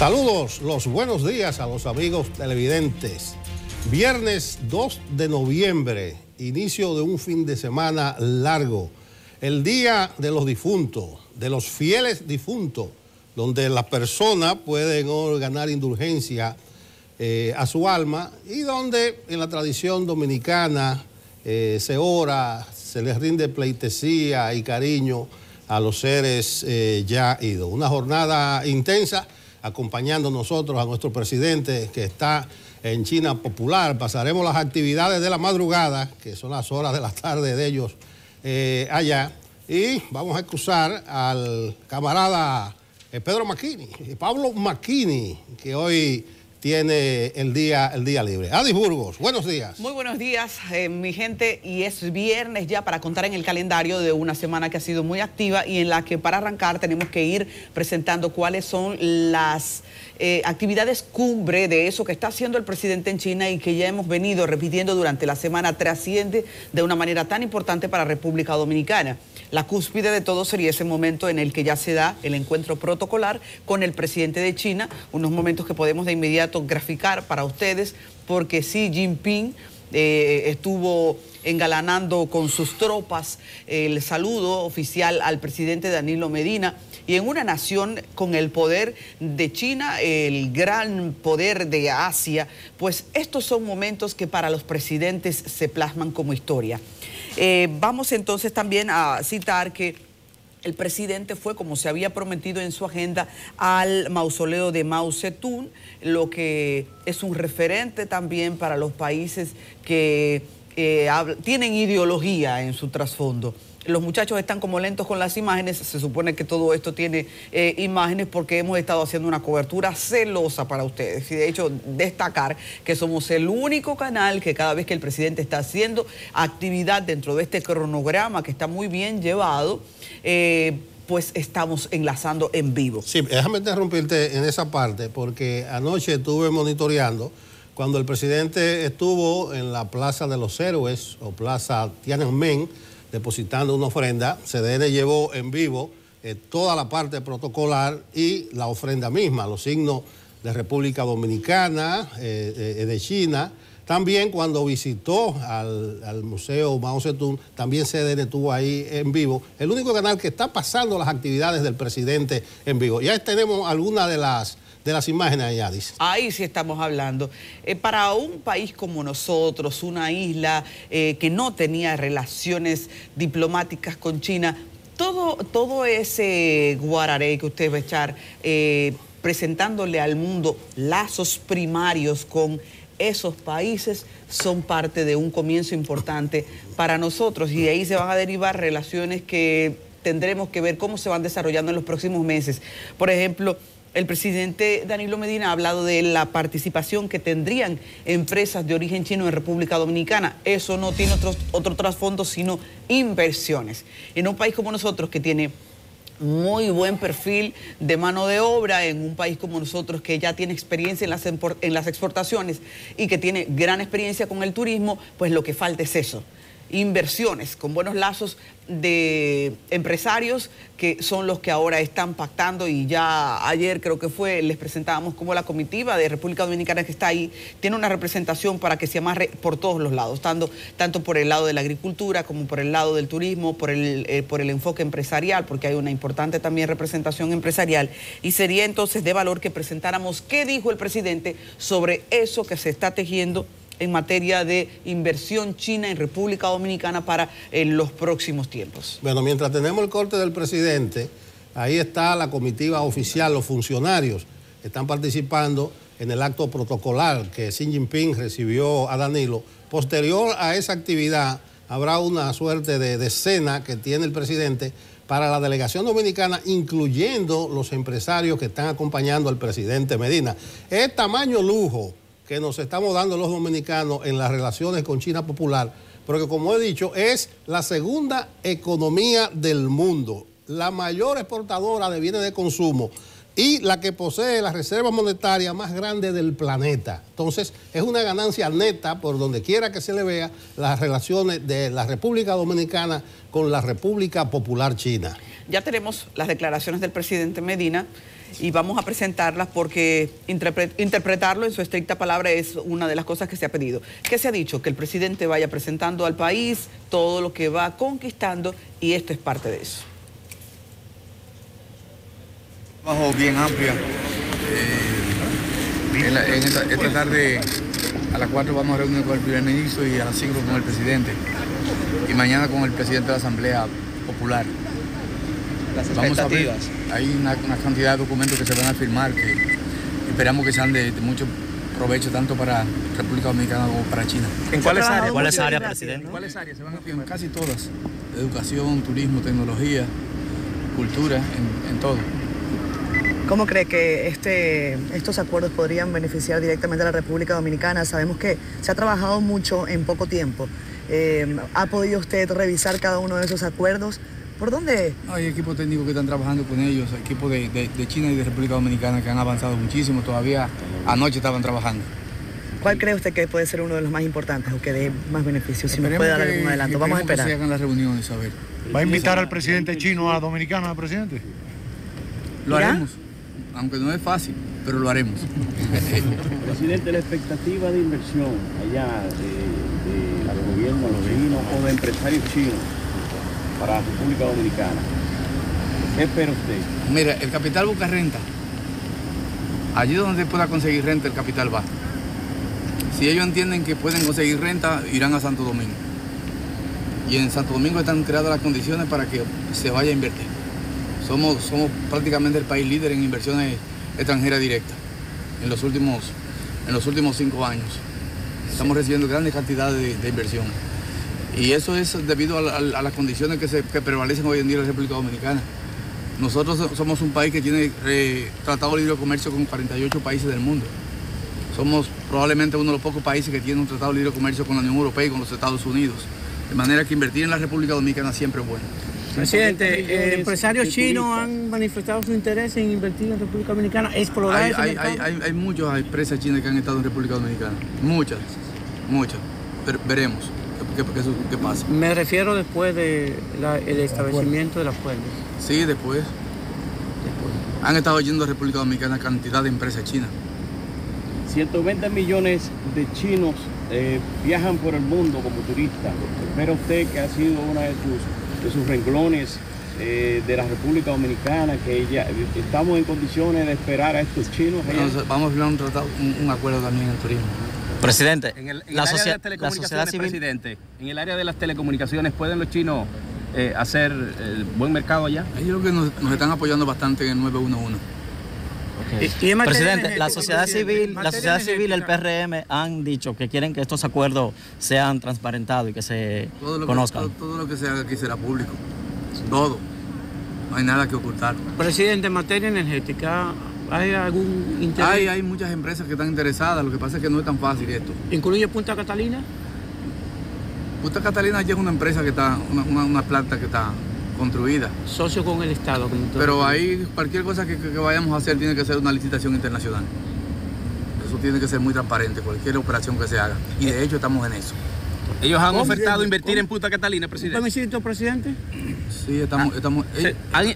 Saludos, los buenos días a los amigos televidentes. Viernes 2 de noviembre, inicio de un fin de semana largo. El Día de los Difuntos, de los fieles difuntos, donde las personas pueden ganar indulgencia a su alma y donde en la tradición dominicana se ora, se les rinde pleitesía y cariño a los seres ya idos. Una jornada intensa, acompañando nosotros a nuestro presidente que está en China Popular. Pasaremos las actividades de la madrugada, que son las horas de la tarde de ellos allá, y vamos a excusar al camarada Pedro Macchini, Pablo Macchini, que hoy tiene el día libre. Adis Burgos, buenos días. Muy buenos días, mi gente, y es viernes ya para contar en el calendario de una semana que ha sido muy activa y en la que para arrancar tenemos que ir presentando cuáles son las actividades cumbre de eso que está haciendo el presidente en China y que ya hemos venido repitiendo durante la semana, trasciende de una manera tan importante para República Dominicana. La cúspide de todo sería ese momento en el que ya se da el encuentro protocolar con el presidente de China, unos momentos que podemos de inmediato graficar para ustedes, porque Xi Jinping estuvo engalanando con sus tropas el saludo oficial al presidente Danilo Medina, y en una nación con el poder de China, el gran poder de Asia, pues estos son momentos que para los presidentes se plasman como historia. Vamos entonces también a citar que el presidente fue, como se había prometido en su agenda, al mausoleo de Mao Zedong, lo que es un referente también para los países que tienen ideología en su trasfondo. Los muchachos están como lentos con las imágenes, se supone que todo esto tiene imágenes porque hemos estado haciendo una cobertura celosa para ustedes. Y de hecho, destacar que somos el único canal que cada vez que el presidente está haciendo actividad dentro de este cronograma que está muy bien llevado, pues estamos enlazando en vivo. Sí, déjame interrumpirte en esa parte porque anoche estuve monitoreando cuando el presidente estuvo en la Plaza de los Héroes o Plaza Tiananmen depositando una ofrenda. CDN llevó en vivo toda la parte protocolar y la ofrenda misma, los signos de República Dominicana, de China. También cuando visitó al Museo Mao Zedong, también CDN estuvo ahí en vivo. El único canal que está pasando las actividades del presidente en vivo. Ya tenemos algunas de las imágenes allá, dice. Ahí sí estamos hablando. Para un país como nosotros, una isla que no tenía relaciones diplomáticas con China, todo ese guararé que usted va a echar presentándole al mundo lazos primarios con esos países son parte de un comienzo importante para nosotros, y de ahí se van a derivar relaciones que tendremos que ver cómo se van desarrollando en los próximos meses. Por ejemplo, el presidente Danilo Medina ha hablado de la participación que tendrían empresas de origen chino en República Dominicana. Eso no tiene otro trasfondo sino inversiones. En un país como nosotros que tiene muy buen perfil de mano de obra, en un país como nosotros que ya tiene experiencia en las exportaciones y que tiene gran experiencia con el turismo, pues lo que falta es eso. Inversiones con buenos lazos de empresarios que son los que ahora están pactando, y ya ayer creo que fue, les presentábamos como la comitiva de República Dominicana que está ahí tiene una representación para que se amarre por todos los lados, tanto por el lado de la agricultura como por el lado del turismo, por el enfoque empresarial, porque hay una importante también representación empresarial, y sería entonces de valor que presentáramos qué dijo el presidente sobre eso que se está tejiendo en materia de inversión china en República Dominicana para los próximos tiempos. Bueno, mientras tenemos el corte del presidente, ahí está la comitiva oficial, los funcionarios que están participando en el acto protocolar que Xi Jinping recibió a Danilo. Posterior a esa actividad, habrá una suerte de cena que tiene el presidente para la delegación dominicana, incluyendo los empresarios que están acompañando al presidente Medina. Es tamaño lujo que nos estamos dando los dominicanos en las relaciones con China Popular, porque como he dicho, es la segunda economía del mundo, la mayor exportadora de bienes de consumo y la que posee la reserva monetaria más grande del planeta. Entonces, es una ganancia neta por donde quiera que se le vea las relaciones de la República Dominicana con la República Popular China. Ya tenemos las declaraciones del presidente Medina y vamos a presentarlas porque interpretarlo en su estricta palabra es una de las cosas que se ha pedido. ¿Qué se ha dicho? Que el presidente vaya presentando al país todo lo que va conquistando y esto es parte de eso. Trabajo bien amplia. Esta tarde a las 4 vamos a reunir con el primer ministro y a las 5 con el presidente. Y mañana con el presidente de la Asamblea Popular. Las expectativas. Hay una cantidad de documentos que se van a firmar que esperamos que sean de mucho provecho tanto para República Dominicana como para China. ¿En cuáles áreas? ¿Cuáles áreas, presidente? ¿En cuáles áreas se van a firmar? Casi todas. Educación, turismo, tecnología, cultura, en todo. ¿Cómo cree que estos acuerdos podrían beneficiar directamente a la República Dominicana? Sabemos que se ha trabajado mucho en poco tiempo. ¿Ha podido usted revisar cada uno de esos acuerdos? ¿Por dónde? Hay equipos técnicos que están trabajando con ellos, equipos de China y de República Dominicana que han avanzado muchísimo. Todavía anoche estaban trabajando. ¿Cuál cree usted que puede ser uno de los más importantes o que dé más beneficios? Si nos Esperemos puede dar que- algún adelanto. que Vamos a esperemos esperar. que se hagan las reuniones, a ver. ¿Va a invitar al presidente chino a Dominicana, presidente? Lo ¿Irá? haremos, aunque no es fácil, pero lo haremos. Presidente, la expectativa de inversión allá de los gobiernos chinos o de empresarios chinos para la República Dominicana, ¿qué espera usted? Mira, el capital busca renta. Allí donde se pueda conseguir renta, el capital va. Si ellos entienden que pueden conseguir renta, irán a Santo Domingo. Y en Santo Domingo están creadas las condiciones para que se vaya a invertir. Somos prácticamente el país líder en inversiones extranjeras directas en los últimos 5 años. Estamos recibiendo grandes cantidades de inversión. Y eso es debido a las condiciones que prevalecen hoy en día en la República Dominicana. Nosotros somos un país que tiene tratado de libre comercio con 48 países del mundo. Somos probablemente uno de los pocos países que tiene un tratado de libre comercio con la Unión Europea y con los Estados Unidos. De manera que invertir en la República Dominicana siempre es bueno. Presidente, empresarios chinos han manifestado su interés en invertir en República Dominicana, explorar ese mercado. Hay muchas empresas chinas que han estado en República Dominicana. Muchas. Pero veremos qué pasa. Me refiero después del establecimiento del acuerdo. Sí, después. Han estado yendo a República Dominicana cantidad de empresas chinas. 120 millones de chinos viajan por el mundo como turistas. ¿Espera usted que ha sido uno de sus renglones de la República Dominicana, que ya estamos en condiciones de esperar a estos chinos? Vamos a firmar un acuerdo también en el turismo. Presidente, En el la área de las sociedad telecomunicaciones, civil... presidente, en el área de las telecomunicaciones, ¿pueden los chinos hacer buen mercado allá? Ellos que nos están apoyando bastante en el 911. Y en materia Presidente, energética, la sociedad civil, el PRM han dicho que quieren que estos acuerdos sean transparentados y que se conozcan. Todo lo que se haga aquí será público. Todo. No hay nada que ocultar. Presidente, en materia energética, ¿hay algún interés? Hay muchas empresas que están interesadas, lo que pasa es que no es tan fácil esto. ¿Incluye Punta Catalina? Punta Catalina ya es una empresa que está, una planta que está construida. Socio con el Estado. Como todo. Pero ahí cualquier cosa que vayamos a hacer tiene que ser una licitación internacional. Eso tiene que ser muy transparente, cualquier operación que se haga. Y de hecho estamos en eso. Ellos han ofertado invertir en Punta Catalina, ¿Un presidente. permisito, presidente? Sí, estamos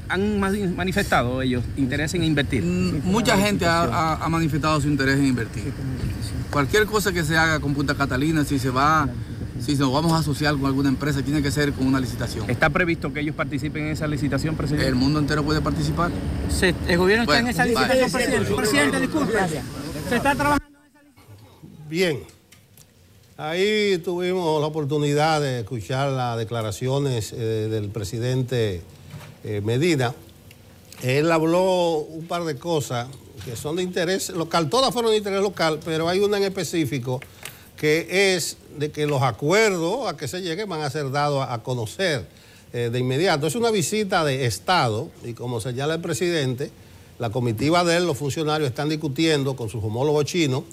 ¿Han manifestado ellos interés en invertir? mucha gente ha manifestado su interés en invertir. Cualquier cosa que se haga con Punta Catalina, si nos vamos a asociar con alguna empresa, tiene que ser con una licitación. ¿Está previsto que ellos participen en esa licitación, presidente? El mundo entero puede participar. El gobierno está Bueno, en esa licitación, presidente. Presidente, disculpe. Se está trabajando en esa licitación. Bien, ahí tuvimos la oportunidad de escuchar las declaraciones del presidente Medina. Él habló un par de cosas que son de interés local, todas fueron de interés local, pero hay una en específico que es de que los acuerdos a que se llegue van a ser dados a conocer de inmediato. Es una visita de Estado y como señala el presidente, la comitiva de él, los funcionarios están discutiendo con sus homólogos chinos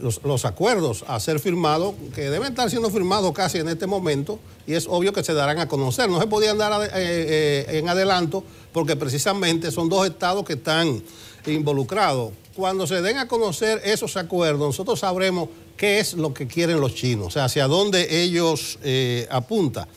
los acuerdos a ser firmados, que deben estar siendo firmados casi en este momento y es obvio que se darán a conocer. No se podían dar en adelanto porque precisamente son dos estados que están involucrados. Cuando se den a conocer esos acuerdos, nosotros sabremos qué es lo que quieren los chinos, o sea, hacia dónde ellos apuntan.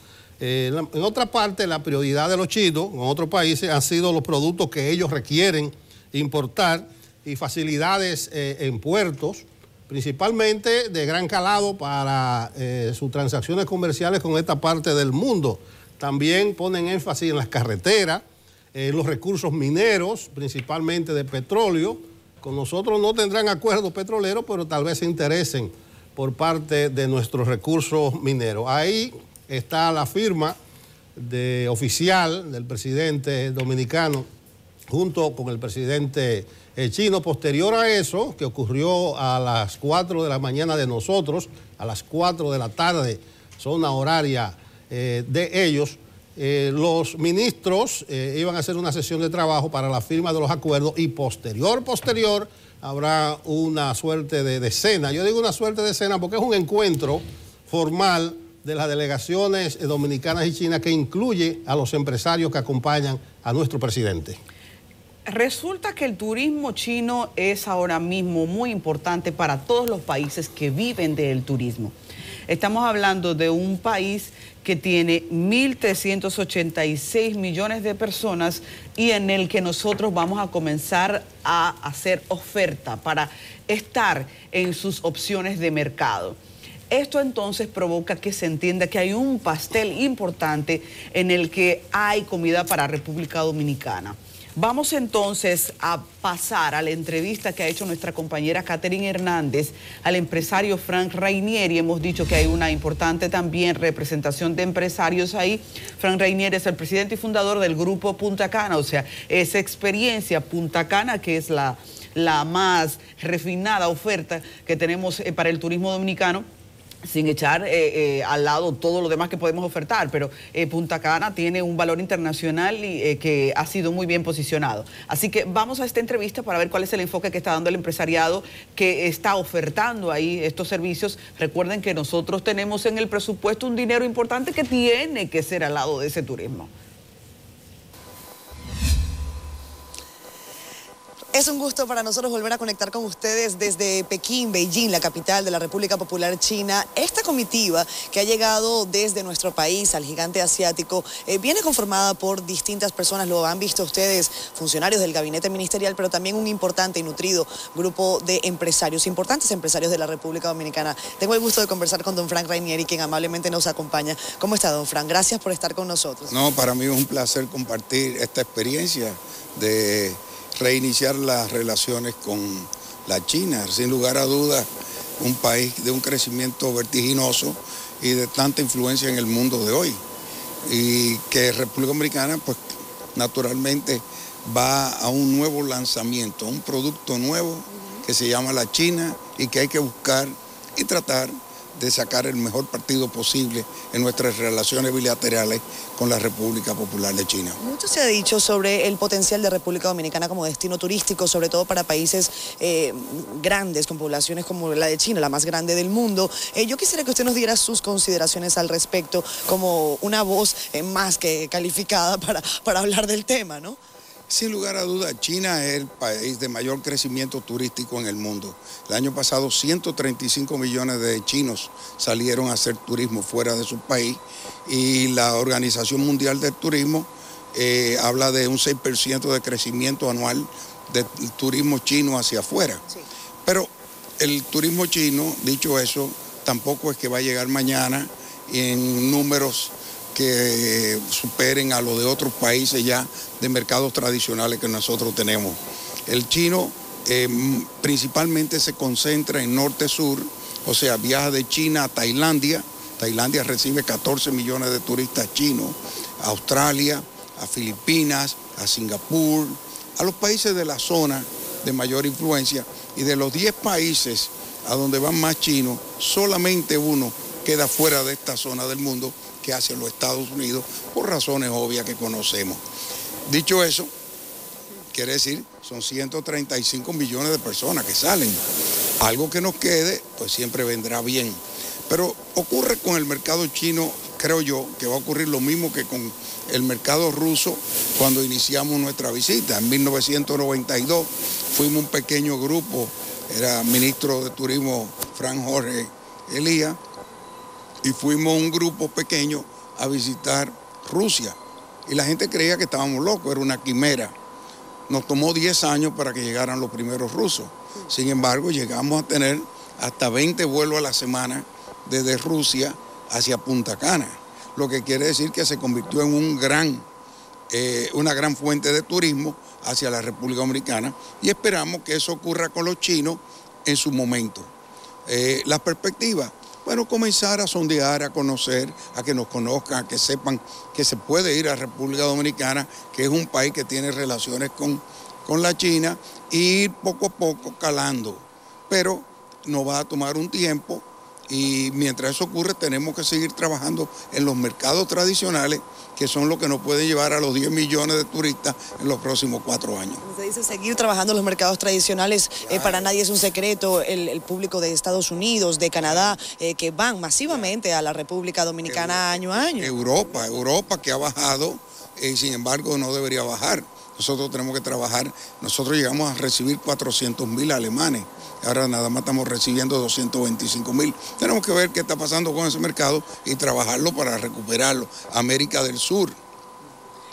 En otra parte, la prioridad de los chinos en otros países han sido los productos que ellos requieren importar y facilidades en puertos, principalmente de gran calado para sus transacciones comerciales con esta parte del mundo. También ponen énfasis en las carreteras, en los recursos mineros, principalmente de petróleo. Con nosotros no tendrán acuerdos petroleros, pero tal vez se interesen por parte de nuestros recursos mineros. Ahí está la firma oficial del presidente dominicano junto con el presidente chino. Posterior a eso, que ocurrió a las 4 de la mañana de nosotros, a las 4 de la tarde, zona horaria de ellos, los ministros iban a hacer una sesión de trabajo para la firma de los acuerdos y posterior habrá una suerte de cena. Yo digo una suerte de cena porque es un encuentro formal de las delegaciones dominicanas y chinas que incluye a los empresarios que acompañan a nuestro presidente. Resulta que el turismo chino es ahora mismo muy importante para todos los países que viven del turismo. Estamos hablando de un país que tiene 1.386 millones de personas y en el que nosotros vamos a comenzar a hacer oferta para estar en sus opciones de mercado. Esto entonces provoca que se entienda que hay un pastel importante en el que hay comida para República Dominicana. Vamos entonces a pasar a la entrevista que ha hecho nuestra compañera Catherine Hernández al empresario Frank Rainieri. Hemos dicho que hay una importante también representación de empresarios ahí. Frank Rainieri es el presidente y fundador del grupo Punta Cana, o sea, esa experiencia Punta Cana que es la más refinada oferta que tenemos para el turismo dominicano, sin echar al lado todo lo demás que podemos ofertar, pero Punta Cana tiene un valor internacional y, que ha sido muy bien posicionado. Así que vamos a esta entrevista para ver cuál es el enfoque que está dando el empresariado que está ofertando ahí estos servicios. Recuerden que nosotros tenemos en el presupuesto un dinero importante que tiene que ser al lado de ese turismo. Es un gusto para nosotros volver a conectar con ustedes desde Pekín, Beijing, la capital de la República Popular China. Esta comitiva que ha llegado desde nuestro país al gigante asiático viene conformada por distintas personas, lo han visto ustedes, funcionarios del gabinete ministerial, pero también un importante y nutrido grupo de empresarios, importantes empresarios de la República Dominicana. Tengo el gusto de conversar con don Frank Rainieri, quien amablemente nos acompaña. ¿Cómo está, don Frank? Gracias por estar con nosotros. No, para mí es un placer compartir esta experiencia de reiniciar las relaciones con la China. Sin lugar a dudas, un país de un crecimiento vertiginoso y de tanta influencia en el mundo de hoy. Y que República Dominicana, pues naturalmente va a un nuevo lanzamiento, un producto nuevo que se llama la China y que hay que buscar y tratar de sacar el mejor partido posible en nuestras relaciones bilaterales con la República Popular de China. Mucho se ha dicho sobre el potencial de República Dominicana como destino turístico, sobre todo para países grandes, con poblaciones como la de China, la más grande del mundo. Yo quisiera que usted nos diera sus consideraciones al respecto, como una voz más que calificada para hablar del tema, ¿no? Sin lugar a dudas, China es el país de mayor crecimiento turístico en el mundo. El año pasado 135 millones de chinos salieron a hacer turismo fuera de su país y la Organización Mundial del Turismo habla de un 6% de crecimiento anual del turismo chino hacia afuera. Sí. Pero el turismo chino, dicho eso, tampoco es que va a llegar mañana en números que superen a los de otros países ya de mercados tradicionales que nosotros tenemos. El chino principalmente se concentra en norte-sur, o sea, viaja de China a Tailandia. Tailandia recibe 14 millones de turistas chinos, a Australia, a Filipinas, a Singapur, a los países de la zona de mayor influencia, y de los 10 países a donde van más chinos, solamente uno queda fuera de esta zona del mundo, que hacia los Estados Unidos, por razones obvias que conocemos. Dicho eso, quiere decir, son 135 millones de personas que salen. Algo que nos quede, pues siempre vendrá bien. Pero ocurre con el mercado chino, creo yo, que va a ocurrir lo mismo que con el mercado ruso cuando iniciamos nuestra visita. En 1992 fuimos un pequeño grupo, era ministro de Turismo Frank Jorge Elías, y fuimos un grupo pequeño a visitar Rusia. Y la gente creía que estábamos locos, era una quimera. Nos tomó 10 años para que llegaran los primeros rusos. Sin embargo, llegamos a tener hasta 20 vuelos a la semana desde Rusia hacia Punta Cana, lo que quiere decir que se convirtió en una gran fuente de turismo hacia la República Dominicana, y esperamos que eso ocurra con los chinos en su momento. Las perspectivas, bueno, comenzar a sondear, a conocer, a que nos conozcan, a que sepan que se puede ir a República Dominicana, que es un país que tiene relaciones con la China, e ir poco a poco calando. Pero nos va a tomar un tiempo, y mientras eso ocurre tenemos que seguir trabajando en los mercados tradicionales, que son los que nos pueden llevar a los 10 millones de turistas en los próximos 4 años. Usted dice seguir trabajando en los mercados tradicionales, para nadie es un secreto el público de Estados Unidos, de Canadá, que van masivamente a la República Dominicana año a año. Europa que ha bajado, sin embargo no debería bajar. Nosotros tenemos que trabajar, nosotros llegamos a recibir 400.000 alemanes, ahora nada más estamos recibiendo 225.000. Tenemos que ver qué está pasando con ese mercado y trabajarlo para recuperarlo. América del Sur.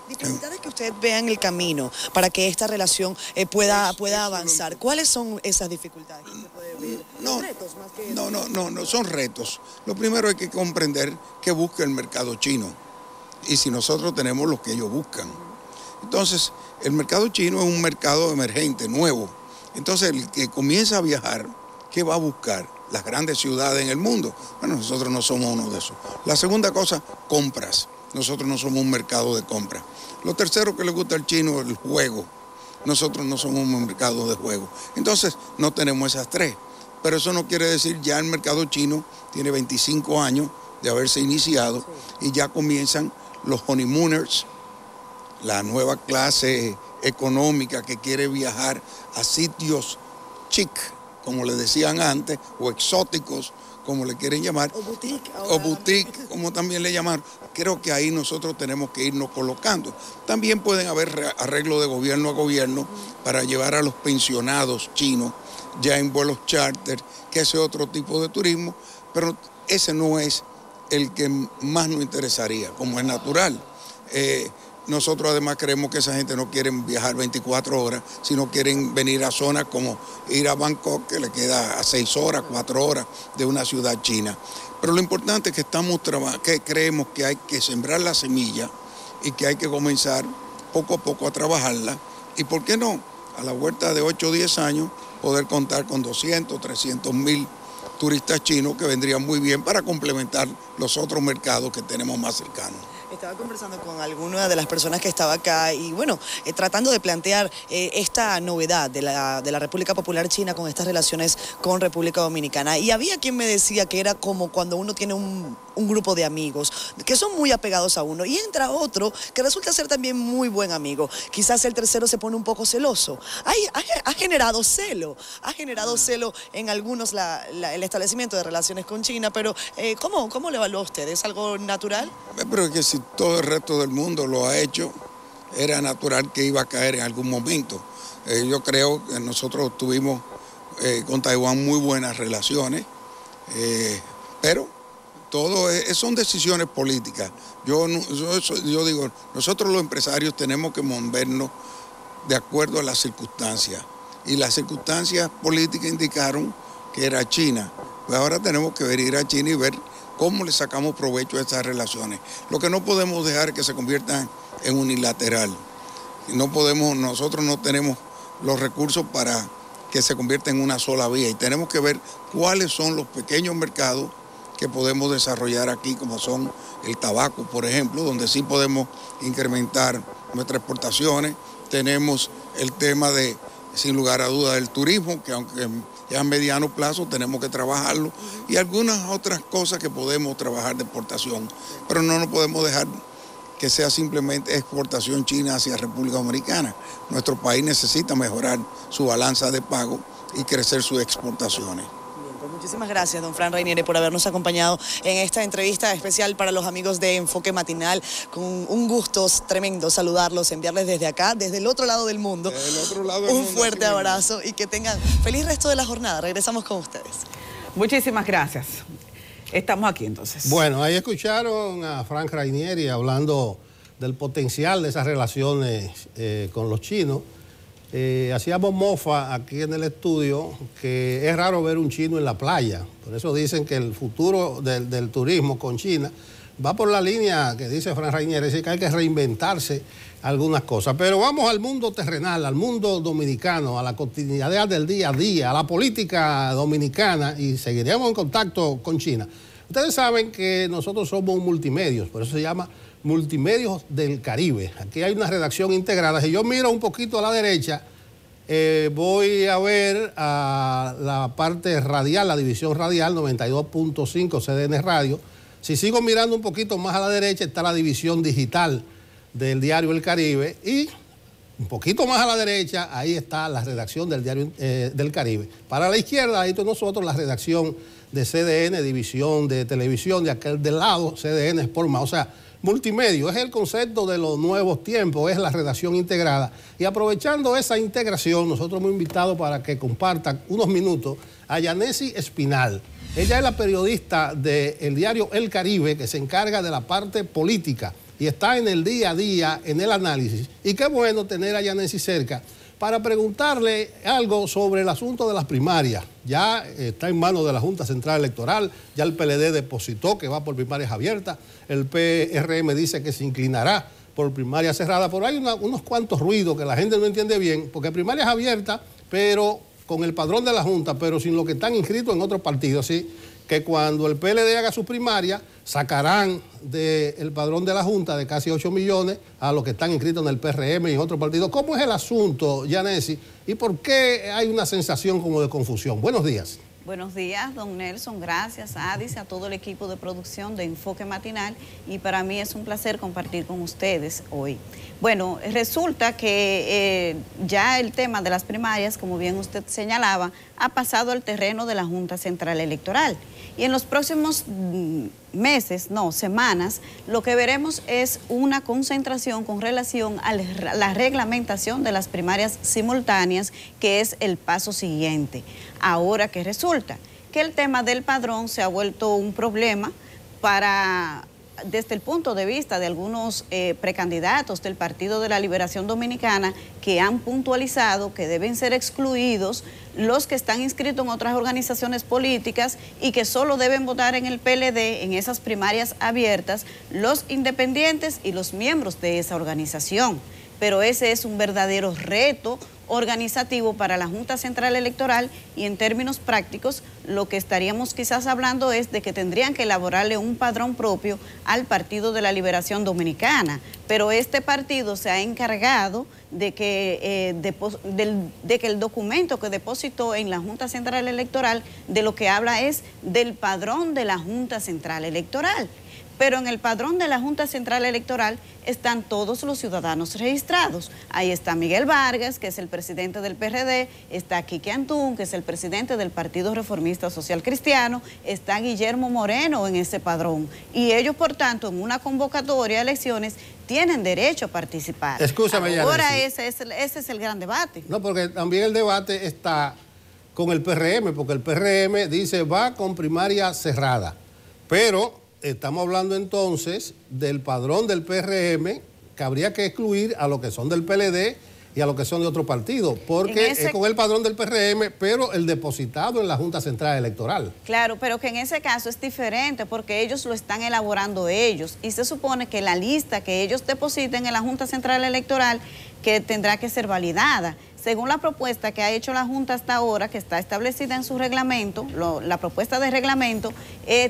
Dificultades que usted vea en el camino para que esta relación pueda avanzar. ¿Cuáles son esas dificultades que usted puede ver? ¿Retos más que eso? No, son retos. Lo primero hay que comprender qué busca el mercado chino y si nosotros tenemos lo que ellos buscan. Entonces, el mercado chino es un mercado emergente, nuevo. Entonces, el que comienza a viajar, ¿qué va a buscar? Las grandes ciudades en el mundo. Bueno, nosotros no somos uno de esos. La segunda cosa, compras. Nosotros no somos un mercado de compras. Lo tercero que le gusta al chino es el juego. Nosotros no somos un mercado de juego. Entonces, no tenemos esas tres. Pero eso no quiere decir ya el mercado chino tiene 25 años de haberse iniciado y ya comienzan los honeymooners, la nueva clase económica que quiere viajar a sitios chic, como le decían antes, o exóticos, como le quieren llamar, o boutique, como también le llamaron. Creo que ahí nosotros tenemos que irnos colocando. También pueden haber arreglos de gobierno a gobierno para llevar a los pensionados chinos ya en vuelos charter, que ese otro tipo de turismo, pero ese no es el que más nos interesaría, como es natural. Nosotros además creemos que esa gente no quiere viajar 24 horas, sino quieren venir a zonas como ir a Bangkok, que le queda a 6 horas, 4 horas de una ciudad china. Pero lo importante es que creemos que hay que sembrar la semilla y que hay que comenzar poco a poco a trabajarla. Y por qué no, a la vuelta de 8 o 10 años, poder contar con 200, 300.000 turistas chinos que vendrían muy bien para complementar los otros mercados que tenemos más cercanos. Estaba conversando con alguna de las personas que estaba acá y bueno, tratando de plantear esta novedad de la República Popular China con estas relaciones con República Dominicana. Y había quien me decía que era como cuando uno tiene un grupo de amigos que son muy apegados a uno y entra otro que resulta ser también muy buen amigo. Quizás el tercero se pone un poco celoso. Ha generado celo en algunos el establecimiento de relaciones con China, pero ¿cómo le evalúa usted? ¿Es algo natural? Pero es que si todo el resto del mundo lo ha hecho, era natural que iba a caer en algún momento. Yo creo que nosotros tuvimos con Taiwán muy buenas relaciones, pero todo son decisiones políticas. Yo digo, nosotros los empresarios tenemos que movernos de acuerdo a las circunstancias. Y las circunstancias políticas indicaron que era China. Pues ahora tenemos que venir a China y ver cómo le sacamos provecho a estas relaciones. Lo que no podemos dejar es que se conviertan en unilateral. Nosotros no tenemos los recursos para que se convierta en una sola vía y tenemos que ver cuáles son los pequeños mercados que podemos desarrollar aquí, como son el tabaco, por ejemplo, donde sí podemos incrementar nuestras exportaciones. Tenemos el tema de, sin lugar a dudas, del turismo, que aunque ya a mediano plazo tenemos que trabajarlo, y algunas otras cosas que podemos trabajar de exportación, pero no nos podemos dejar que sea simplemente exportación china hacia República Dominicana. Nuestro país necesita mejorar su balanza de pago y crecer sus exportaciones. Muchísimas gracias, don Fran Reiniere, por habernos acompañado en esta entrevista especial para los amigos de Enfoque Matinal. Con un gusto tremendo saludarlos, enviarles desde acá, desde el otro lado del mundo, un fuerte abrazo y que tengan feliz resto de la jornada. Regresamos con ustedes. Muchísimas gracias. Estamos aquí entonces. Bueno, ahí escucharon a Frank Rainieri hablando del potencial de esas relaciones con los chinos. Hacíamos mofa aquí en el estudio que es raro ver un chino en la playa. Por eso dicen que el futuro del turismo con China va por la línea que dice Frank Rainieri, es decir, que hay que reinventarse algunas cosas. Pero vamos al mundo terrenal, al mundo dominicano, a la cotidianidad del día a día, a la política dominicana, y seguiremos en contacto con China. Ustedes saben que nosotros somos un multimedios, por eso se llama Multimedios del Caribe. Aquí hay una redacción integrada. Si yo miro un poquito a la derecha, voy a ver a la parte radial, la división radial, 92.5 CDN Radio. Si sigo mirando un poquito más a la derecha, está la división digital del diario El Caribe, y un poquito más a la derecha, ahí está la redacción del diario del Caribe. Para la izquierda, ahí tenemos nosotros la redacción de CDN, división de televisión, de aquel del lado, CDN Sport Más. O sea, multimedio, es el concepto de los nuevos tiempos, es la redacción integrada. Y aprovechando esa integración, nosotros hemos invitado para que compartan unos minutos a Yanesi Espinal. Ella es la periodista del diario El Caribe, que se encarga de la parte política y está en el día a día, en el análisis. Y qué bueno tener a Yanesi cerca para preguntarle algo sobre el asunto de las primarias. Ya está en manos de la Junta Central Electoral, ya el PLD depositó que va por primarias abiertas, el PRM dice que se inclinará por primarias cerradas, pero hay unos cuantos ruidos que la gente no entiende bien, porque primarias abiertas, pero con el padrón de la Junta, pero sin los que están inscritos en otros partidos, así que cuando el PLD haga sus primarias, sacarán del padrón de la Junta de casi 8 millones a los que están inscritos en el PRM y en otros partidos. ¿Cómo es el asunto, Yanesi? ¿Y por qué hay una sensación como de confusión? Buenos días. Buenos días, don Nelson, gracias a Adis, a todo el equipo de producción de Enfoque Matinal, y para mí es un placer compartir con ustedes hoy. Bueno, resulta que ya el tema de las primarias, como bien usted señalaba, ha pasado al terreno de la Junta Central Electoral. Y en los próximos meses, no, semanas, lo que veremos es una concentración con relación a la reglamentación de las primarias simultáneas, que es el paso siguiente. Ahora, ¿qué resulta? Que el tema del padrón se ha vuelto un problema desde el punto de vista de algunos precandidatos del Partido de la Liberación Dominicana, que han puntualizado que deben ser excluidos los que están inscritos en otras organizaciones políticas y que solo deben votar en el PLD en esas primarias abiertas los independientes y los miembros de esa organización. Pero ese es un verdadero reto organizativo para la Junta Central Electoral, y en términos prácticos lo que estaríamos quizás hablando es de que tendrían que elaborarle un padrón propio al Partido de la Liberación Dominicana, pero este partido se ha encargado de que el documento que depositó en la Junta Central Electoral de lo que habla es del padrón de la Junta Central Electoral. Pero en el padrón de la Junta Central Electoral están todos los ciudadanos registrados. Ahí está Miguel Vargas, que es el presidente del PRD, está Quique Antún, que es el presidente del Partido Reformista Social Cristiano, está Guillermo Moreno en ese padrón. Y ellos, por tanto, en una convocatoria de elecciones, tienen derecho a participar. Escúchame, ahora ese es el gran debate. No, porque también el debate está con el PRM, porque el PRM dice va con primaria cerrada, pero estamos hablando entonces del padrón del PRM, que habría que excluir a los que son del PLD y a los que son de otro partido, porque es con el padrón del PRM, pero el depositado en la Junta Central Electoral. Claro, pero que en ese caso es diferente, porque ellos lo están elaborando ellos, y se supone que la lista que ellos depositen en la Junta Central Electoral, que tendrá que ser validada. Según la propuesta que ha hecho la Junta hasta ahora, que está establecida en su reglamento, la propuesta de reglamento,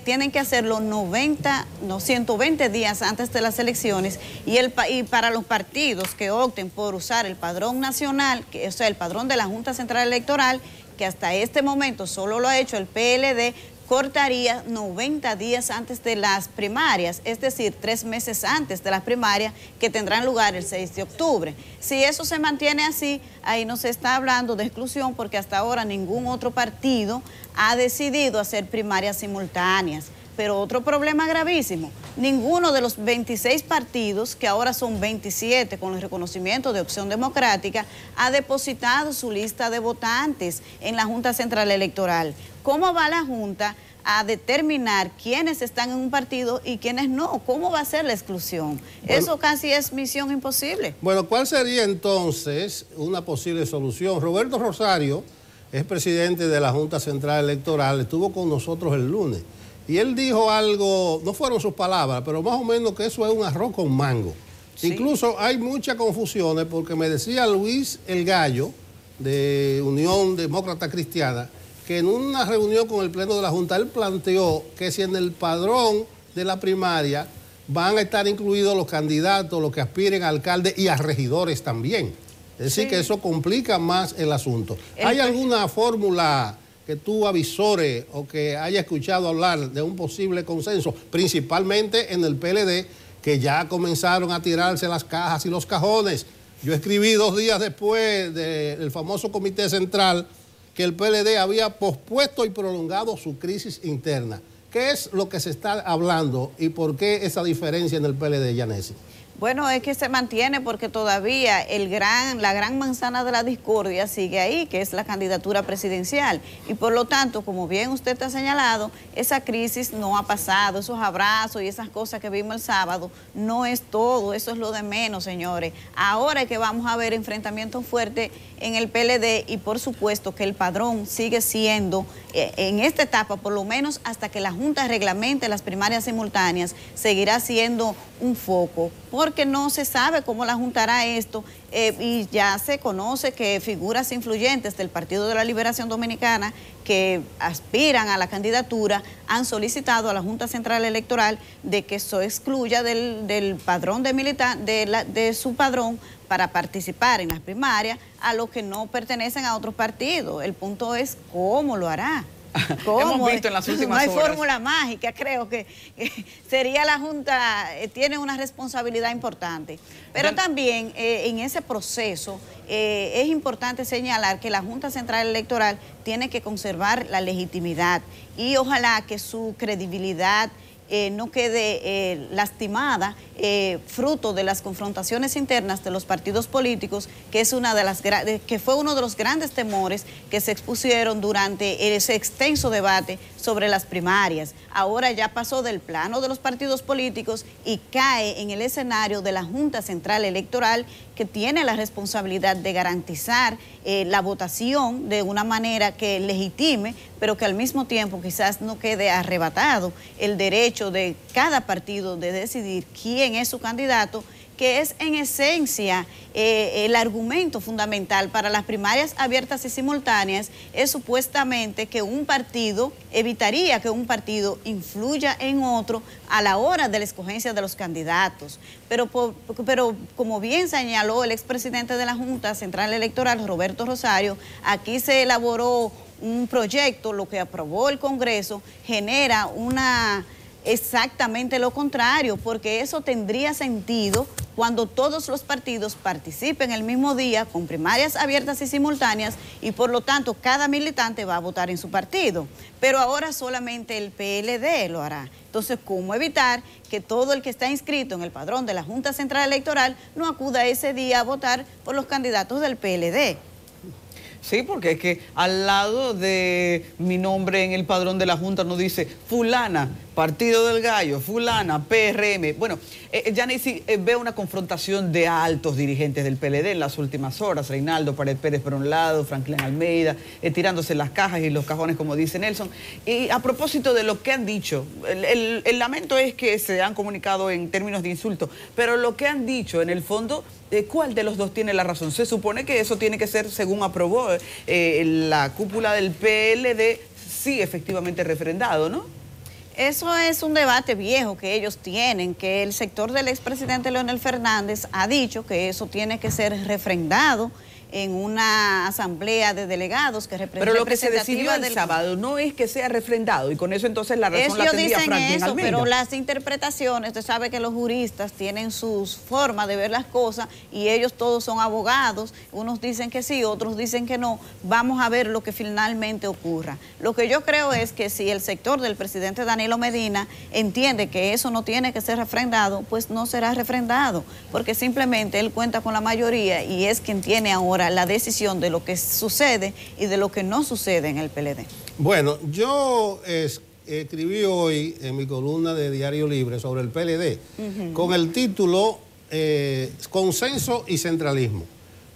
tienen que hacerlo 120 días antes de las elecciones, y para los partidos que opten por usar el padrón nacional, o sea, el padrón de la Junta Central Electoral, que hasta este momento solo lo ha hecho el PLD, cortaría 90 días antes de las primarias, es decir, 3 meses antes de las primarias que tendrán lugar el 6 de octubre. Si eso se mantiene así, ahí no se está hablando de exclusión, porque hasta ahora ningún otro partido ha decidido hacer primarias simultáneas. Pero otro problema gravísimo, ninguno de los 26 partidos, que ahora son 27 con el reconocimiento de Opción Democrática, ha depositado su lista de votantes en la Junta Central Electoral. ¿Cómo va la Junta a determinar quiénes están en un partido y quiénes no. ¿Cómo va a ser la exclusión? Bueno, eso casi es misión imposible. Bueno, ¿cuál sería entonces una posible solución? Roberto Rosario es presidente de la Junta Central Electoral, estuvo con nosotros el lunes y él dijo algo, no fueron sus palabras, pero más o menos que eso es un arroz con mango. Sí. Incluso hay muchas confusiones porque me decía Luis El Gallo de Unión Demócrata Cristiana que en una reunión con el Pleno de la Junta él planteó que si en el padrón de la primaria van a estar incluidos los candidatos, los que aspiren a alcalde y a regidores también. Es decir, que eso complica más el asunto. ¿Hay alguna fórmula que tú avisores o que haya escuchado hablar de un posible consenso, principalmente en el PLD, que ya comenzaron a tirarse las cajas y los cajones? Yo escribí 2 días después del famoso Comité Central que el PLD había pospuesto y prolongado su crisis interna. ¿Qué es lo que se está hablando y por qué esa diferencia en el PLD, Yanesi? Bueno, es que se mantiene porque todavía la gran manzana de la discordia sigue ahí, que es la candidatura presidencial. Y por lo tanto, como bien usted ha señalado, esa crisis no ha pasado, esos abrazos y esas cosas que vimos el sábado, no es todo, eso es lo de menos, señores. Ahora es que vamos a ver enfrentamientos fuertes en el PLD y por supuesto que el padrón sigue siendo, en esta etapa, por lo menos hasta que la Junta reglamente las primarias simultáneas, seguirá siendo un foco, porque no se sabe cómo la Junta hará esto y ya se conoce que figuras influyentes del Partido de la Liberación Dominicana que aspiran a la candidatura han solicitado a la Junta Central Electoral de que se excluya del padrón de su padrón para participar en las primarias a los que no pertenecen a otros partidos. El punto es cómo lo hará. Hemos visto en las últimas horas. No hay fórmula mágica, creo que sería la Junta, tiene una responsabilidad importante. Pero también en ese proceso es importante señalar que la Junta Central Electoral tiene que conservar la legitimidad y ojalá que su credibilidad no quede lastimada fruto de las confrontaciones internas de los partidos políticos, que es que fue uno de los grandes temores que se expusieron durante ese extenso debate sobre las primarias. Ahora ya pasó del plano de los partidos políticos y cae en el escenario de la Junta Central Electoral, que tiene la responsabilidad de garantizar la votación de una manera que legitime, pero que al mismo tiempo quizás no quede arrebatado el derecho de cada partido de decidir quién es su candidato, que es en esencia el argumento fundamental para las primarias abiertas y simultáneas, es supuestamente que un partido evitaría que un partido influya en otro a la hora de la escogencia de los candidatos. Pero como bien señaló el expresidente de la Junta Central Electoral, Roberto Rosario, aquí se elaboró un proyecto, lo que aprobó el Congreso genera exactamente lo contrario, porque eso tendría sentido cuando todos los partidos participen el mismo día con primarias abiertas y simultáneas y por lo tanto cada militante va a votar en su partido. Pero ahora solamente el PLD lo hará. Entonces, ¿cómo evitar que todo el que está inscrito en el padrón de la Junta Central Electoral no acuda ese día a votar por los candidatos del PLD? Sí, porque es que al lado de mi nombre en el padrón de la Junta no dice fulana, Partido del Gallo, fulana, PRM. Bueno, Yanesi, veo una confrontación de altos dirigentes del PLD en las últimas horas. Reinaldo Pared Pérez por un lado, Franklin Almeida, tirándose las cajas y los cajones, como dice Nelson. Y a propósito de lo que han dicho, el lamento es que se han comunicado en términos de insulto, pero lo que han dicho, en el fondo, ¿cuál de los dos tiene la razón? Se supone que eso tiene que ser, según aprobó la cúpula del PLD, sí, efectivamente refrendado, ¿no? Eso es un debate viejo que ellos tienen, que el sector del expresidente Leonel Fernández ha dicho que eso tiene que ser refrendado en una asamblea de delegados que representa. Pero lo que se decidió el sábado no es que sea refrendado y con eso entonces la razón la tendría Franklin Almeida. Pero las interpretaciones, usted sabe que los juristas tienen sus formas de ver las cosas y ellos todos son abogados, unos dicen que sí, otros dicen que no. Vamos a ver lo que finalmente ocurra. Lo que yo creo es que si el sector del presidente Danilo Medina entiende que eso no tiene que ser refrendado, pues no será refrendado, porque simplemente él cuenta con la mayoría y es quien tiene ahora la decisión de lo que sucede y de lo que no sucede en el PLD. Bueno, yo escribí hoy en mi columna de Diario Libre sobre el PLD, con el título Consenso y Centralismo.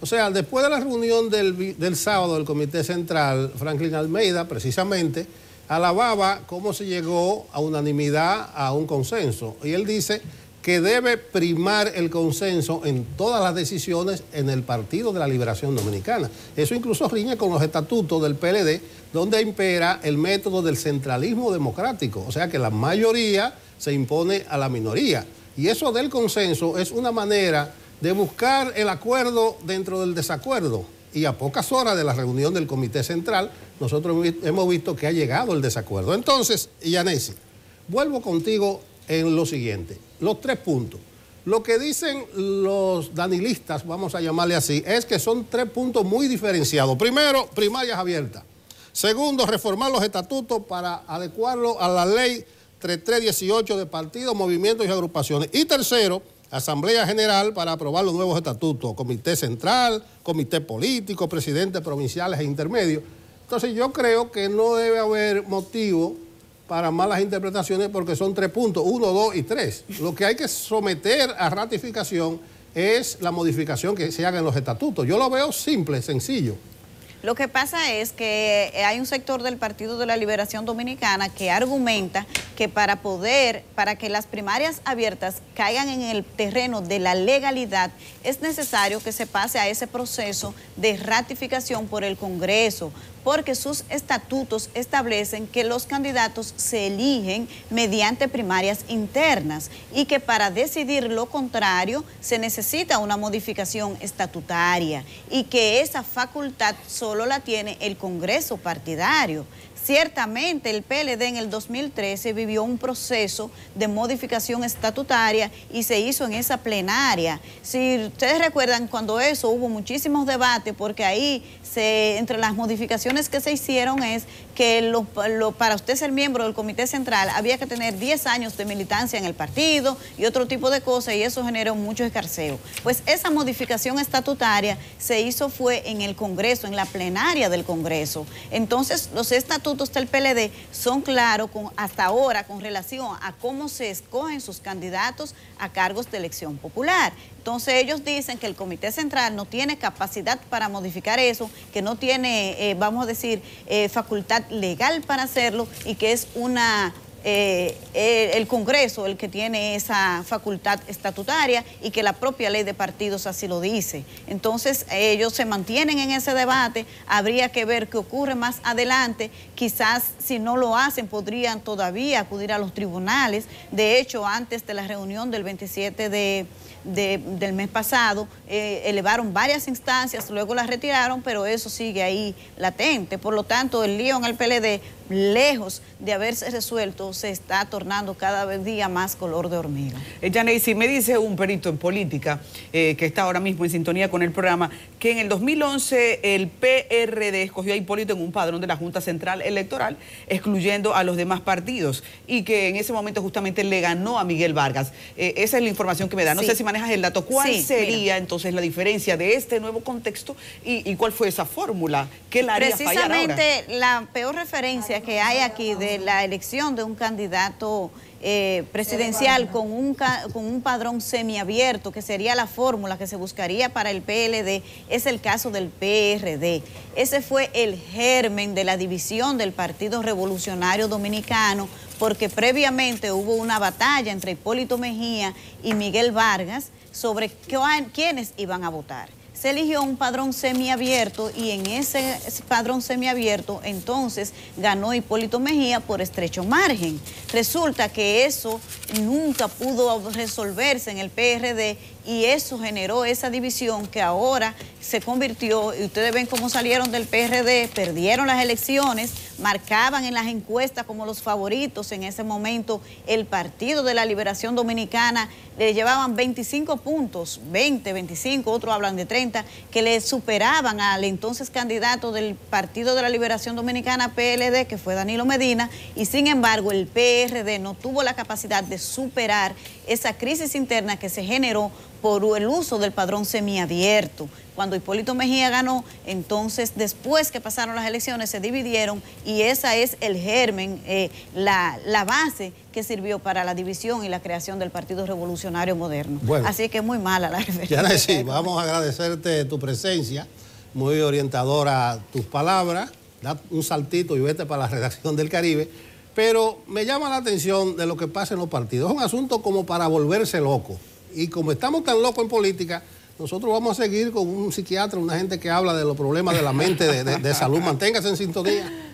O sea, después de la reunión del sábado del Comité Central, Franklin Almeida, precisamente, alababa cómo se llegó a unanimidad, a un consenso. Y él dice que debe primar el consenso en todas las decisiones en el Partido de la Liberación Dominicana. Eso incluso riñe con los estatutos del PLD, donde impera el método del centralismo democrático. O sea, que la mayoría se impone a la minoría. Y eso del consenso es una manera de buscar el acuerdo dentro del desacuerdo. Y a pocas horas de la reunión del Comité Central, nosotros hemos visto que ha llegado el desacuerdo. Entonces, Yanesi, vuelvo contigo en lo siguiente, los 3 puntos. Lo que dicen los danilistas, vamos a llamarle así, es que son 3 puntos muy diferenciados. Primero, primarias abiertas. Segundo, reformar los estatutos para adecuarlo a la ley 3318 de partidos, movimientos y agrupaciones. Y tercero, Asamblea General para aprobar los nuevos estatutos, Comité Central, Comité Político, presidentes provinciales e intermedios. Entonces yo creo que no debe haber motivo para malas interpretaciones porque son 3 puntos, 1, 2 y 3. Lo que hay que someter a ratificación es la modificación que se haga en los estatutos. Yo lo veo simple, sencillo. Lo que pasa es que hay un sector del Partido de la Liberación Dominicana que argumenta que para que las primarias abiertas caigan en el terreno de la legalidad, es necesario que se pase a ese proceso de ratificación por el Congreso, porque sus estatutos establecen que los candidatos se eligen mediante primarias internas y que para decidir lo contrario se necesita una modificación estatutaria y que esa facultad solo la tiene el Congreso partidario. Ciertamente el PLD en el 2013 vivió un proceso de modificación estatutaria y se hizo en esa plenaria. Si ustedes recuerdan, cuando eso hubo muchísimos debates, porque ahí entre las modificaciones que se hicieron es que para usted ser miembro del Comité Central había que tener 10 años de militancia en el partido y otro tipo de cosas, y eso generó mucho escarceo. Pues esa modificación estatutaria se hizo fue en el Congreso, en la plenaria del Congreso. Entonces los estatutos del PLD son claros hasta ahora con relación a cómo se escogen sus candidatos a cargos de elección popular. Entonces ellos dicen que el Comité Central no tiene capacidad para modificar eso, que no tiene, vamos a decir, facultad legal para hacerlo y que es el Congreso el que tiene esa facultad estatutaria y que la propia ley de partidos así lo dice. Entonces ellos se mantienen en ese debate, habría que ver qué ocurre más adelante, quizás si no lo hacen podrían todavía acudir a los tribunales. De hecho, antes de la reunión del 27 del mes pasado, elevaron varias instancias, luego las retiraron, pero eso sigue ahí latente. Por lo tanto, el lío en el PLD, lejos de haberse resuelto, se está tornando cada día más color de hormiga. Yanesi, me dice un perito en política que está ahora mismo en sintonía con el programa, que en el 2011 el PRD escogió a Hipólito en un padrón de la Junta Central Electoral, excluyendo a los demás partidos, y que en ese momento justamente le ganó a Miguel Vargas. Esa es la información que me da. No sé si manejas el dato. ¿Cuál sería entonces la diferencia de este nuevo contexto y cuál fue esa fórmula? ¿Qué la haría fallar ahora? Precisamente la peor referencia que hay aquí de la elección de un candidato presidencial con un padrón semiabierto, que sería la fórmula que se buscaría para el PLD, es el caso del PRD. Ese fue el germen de la división del Partido Revolucionario Dominicano, porque previamente hubo una batalla entre Hipólito Mejía y Miguel Vargas sobre quiénes iban a votar. Se eligió un padrón semiabierto y en ese padrón semiabierto entonces ganó Hipólito Mejía por estrecho margen. Resulta que eso nunca pudo resolverse en el PRD y eso generó esa división que ahora se convirtió, y ustedes ven cómo salieron del PRD, perdieron las elecciones, marcaban en las encuestas como los favoritos en ese momento el Partido de la Liberación Dominicana, le llevaban 25 puntos, 20, 25, otros hablan de 30, que le superaban al entonces candidato del Partido de la Liberación Dominicana, PLD, que fue Danilo Medina, y sin embargo el PRD PRD no tuvo la capacidad de superar esa crisis interna que se generó por el uso del padrón semiabierto. Cuando Hipólito Mejía ganó, entonces después que pasaron las elecciones se dividieron y esa es el germen, la base que sirvió para la división y la creación del Partido Revolucionario Moderno. Bueno, así que muy mala la referencia. Sí, vamos a agradecerte tu presencia, muy orientadora tus palabras, da un saltito y vete para la redacción del Caribe, pero me llama la atención de lo que pasa en los partidos. Es un asunto como para volverse loco. Y como estamos tan locos en política, nosotros vamos a seguir con un psiquiatra, una gente que habla de los problemas de la mente, de salud. Manténgase en sintonía.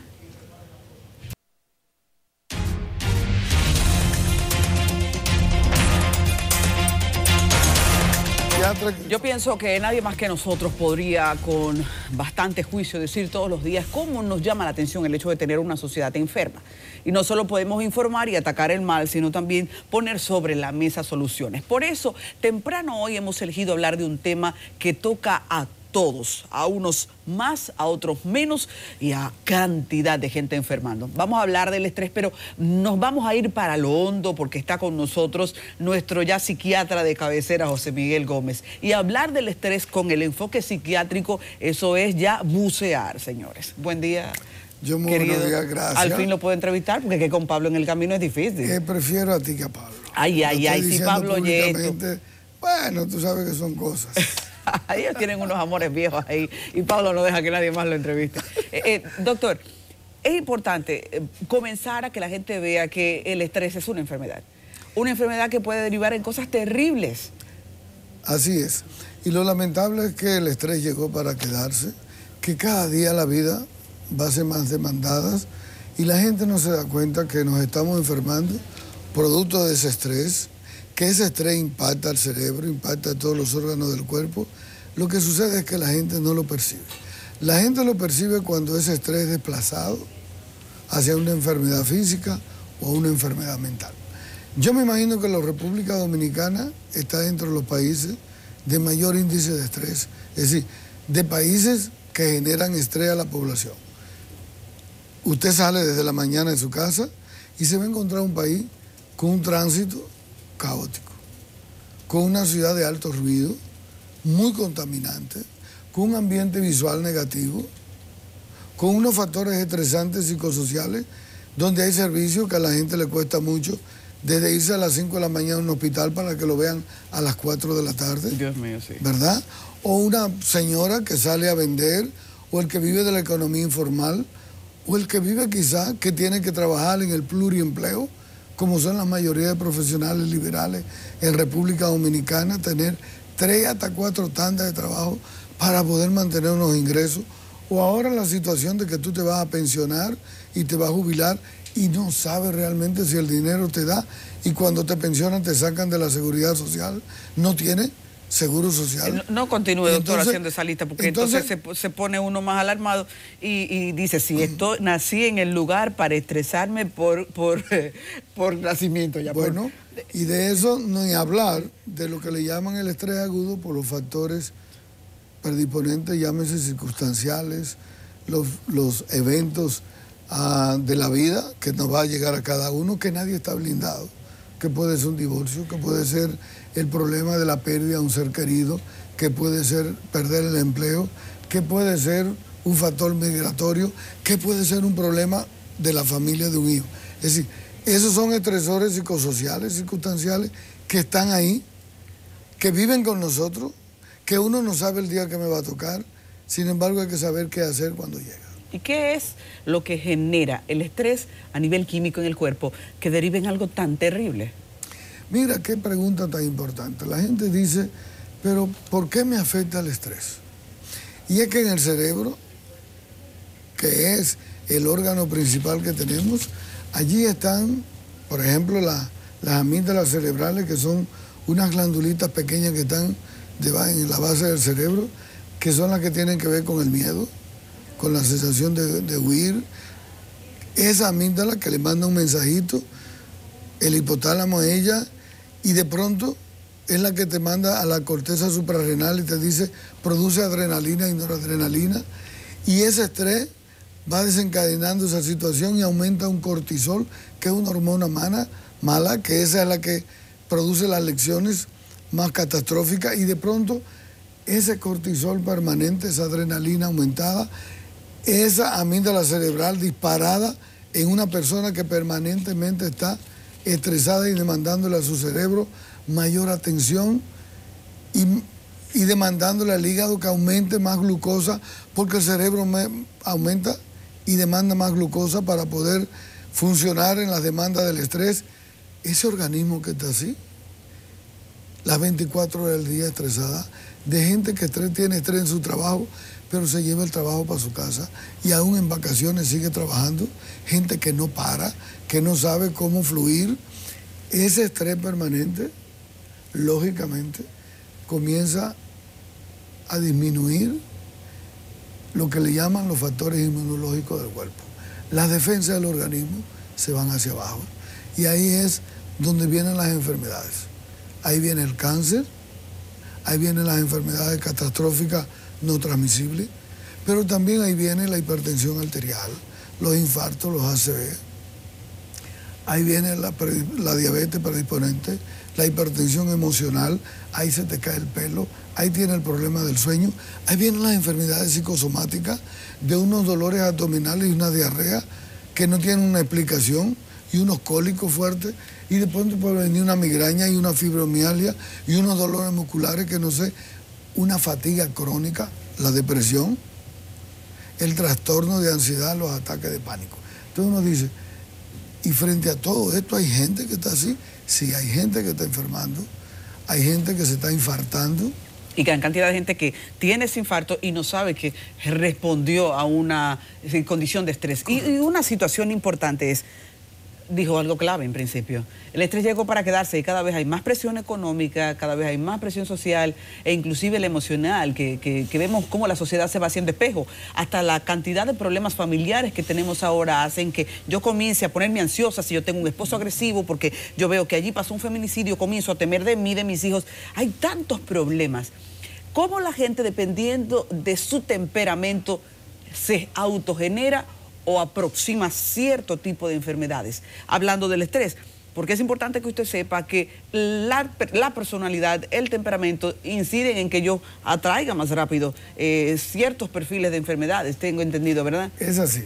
Yo pienso que nadie más que nosotros podría con bastante juicio decir todos los días cómo nos llama la atención el hecho de tener una sociedad enferma. Y no solo podemos informar y atacar el mal, sino también poner sobre la mesa soluciones. Por eso, temprano hoy hemos elegido hablar de un tema que toca a todos, a unos más, a otros menos y a cantidad de gente enfermando. Vamos a hablar del estrés, pero nos vamos a ir para lo hondo porque está con nosotros nuestro ya psiquiatra de cabecera, José Miguel Gómez. Y hablar del estrés con el enfoque psiquiátrico, eso es ya bucear, señores. Buen día. Yo muy querido. Buenos días, gracias. Al fin lo puedo entrevistar porque que con Pablo en el camino es difícil. Prefiero a ti que a Pablo. Ay, si Pablo oye esto. Bueno, tú sabes que son cosas. Ellos tienen unos amores viejos ahí y Pablo no deja que nadie más lo entreviste. Doctor, es importante comenzar a que la gente vea que el estrés es una enfermedad que puede derivar en cosas terribles. Así es. Y lo lamentable es que el estrés llegó para quedarse, que cada día la vida va a ser más demandada y la gente no se da cuenta que nos estamos enfermando producto de ese estrés, que ese estrés impacta al cerebro, impacta a todos los órganos del cuerpo. Lo que sucede es que la gente no lo percibe. La gente lo percibe cuando ese estrés es desplazado hacia una enfermedad física o una enfermedad mental. Yo me imagino que la República Dominicana está dentro de los países de mayor índice de estrés, es decir, de países que generan estrés a la población. Usted sale desde la mañana de su casa y se va a encontrar un país con un tránsito caótico, con una ciudad de alto ruido, muy contaminante, con un ambiente visual negativo, con unos factores estresantes psicosociales, donde hay servicios que a la gente le cuesta mucho, desde irse a las 5 de la mañana a un hospital para que lo vean a las 4 de la tarde. Dios mío, sí. ¿Verdad? O una señora que sale a vender, o el que vive de la economía informal, o el que vive quizá que tiene que trabajar en el pluriempleo, como son la mayoría de profesionales liberales en República Dominicana, tener 3 hasta 4 tandas de trabajo para poder mantener unos ingresos. O ahora la situación de que tú te vas a pensionar y te vas a jubilar y no sabes realmente si el dinero te da y cuando te pensionan te sacan de la seguridad social, no tiene seguro social. No continúe, doctor, haciendo esa lista, porque entonces se pone uno más alarmado y dice, si esto nací en el lugar para estresarme por nacimiento. Ya bueno, y de eso ni hablar de lo que le llaman el estrés agudo por los factores predisponentes, llámese circunstanciales, los eventos de la vida que nos va a llegar a cada uno, que nadie está blindado, que puede ser un divorcio, que puede ser el problema de la pérdida de un ser querido, que puede ser perder el empleo, que puede ser un factor migratorio, que puede ser un problema de la familia de un hijo. Es decir, esos son estresores psicosociales, circunstanciales, que están ahí, que viven con nosotros, que uno no sabe el día que me va a tocar, sin embargo hay que saber qué hacer cuando llega. ¿Y qué es lo que genera el estrés a nivel químico en el cuerpo que deriva en algo tan terrible? Mira, qué pregunta tan importante. La gente dice, pero ¿por qué me afecta el estrés? Y es que en el cerebro, que es el órgano principal que tenemos, allí están, por ejemplo, las amígdalas cerebrales, que son unas glandulitas pequeñas que están en la base del cerebro, que son las que tienen que ver con el miedo, con la sensación de huir. Esa amígdala que le manda un mensajito, el hipotálamo a ella, y de pronto es la que te manda a la corteza suprarrenal y te dice, produce adrenalina y noradrenalina, y ese estrés va desencadenando esa situación y aumenta un cortisol, que es una hormona mala, que esa es la que produce las lesiones más catastróficas, y de pronto ese cortisol permanente, esa adrenalina aumentada, esa amígdala cerebral disparada en una persona que permanentemente está estresada y demandándole a su cerebro mayor atención y demandándole al hígado que aumente más glucosa, porque el cerebro aumenta y demanda más glucosa para poder funcionar en las demandas del estrés. Ese organismo que está así, las 24 horas del día estresada, de gente que tiene estrés en su trabajo, pero se lleva el trabajo para su casa y aún en vacaciones sigue trabajando, gente que no para, que no sabe cómo fluir. Ese estrés permanente, lógicamente, comienza a disminuir lo que le llaman los factores inmunológicos del cuerpo. Las defensas del organismo se van hacia abajo y ahí es donde vienen las enfermedades. Ahí viene el cáncer, ahí vienen las enfermedades catastróficas no transmisibles, pero también ahí viene la hipertensión arterial, los infartos, los ACV, ahí viene la diabetes predisponente, la hipertensión emocional, ahí se te cae el pelo, ahí tiene el problema del sueño, ahí vienen las enfermedades psicosomáticas de unos dolores abdominales y una diarrea que no tienen una explicación y unos cólicos fuertes, y de pronto puede venir una migraña y una fibromialgia y unos dolores musculares que no sé, una fatiga crónica, la depresión, el trastorno de ansiedad, los ataques de pánico. Entonces uno dice, y frente a todo esto hay gente que está así. Sí, hay gente que está enfermando, hay gente que se está infartando. Y gran cantidad de gente que tiene ese infarto y no sabe que respondió a una condición de estrés. Y una situación importante es, dijo algo clave en principio, el estrés llegó para quedarse y cada vez hay más presión económica, cada vez hay más presión social e inclusive la emocional, que vemos cómo la sociedad se va haciendo espejo. Hasta la cantidad de problemas familiares que tenemos ahora hacen que yo comience a ponerme ansiosa si yo tengo un esposo agresivo, porque yo veo que allí pasó un feminicidio, comienzo a temer de mí, de mis hijos. Hay tantos problemas. ¿Cómo la gente, dependiendo de su temperamento, se autogenera o aproxima cierto tipo de enfermedades? Hablando del estrés, porque es importante que usted sepa que la personalidad, el temperamento inciden en que yo atraiga más rápido ciertos perfiles de enfermedades, tengo entendido, ¿verdad? Es así.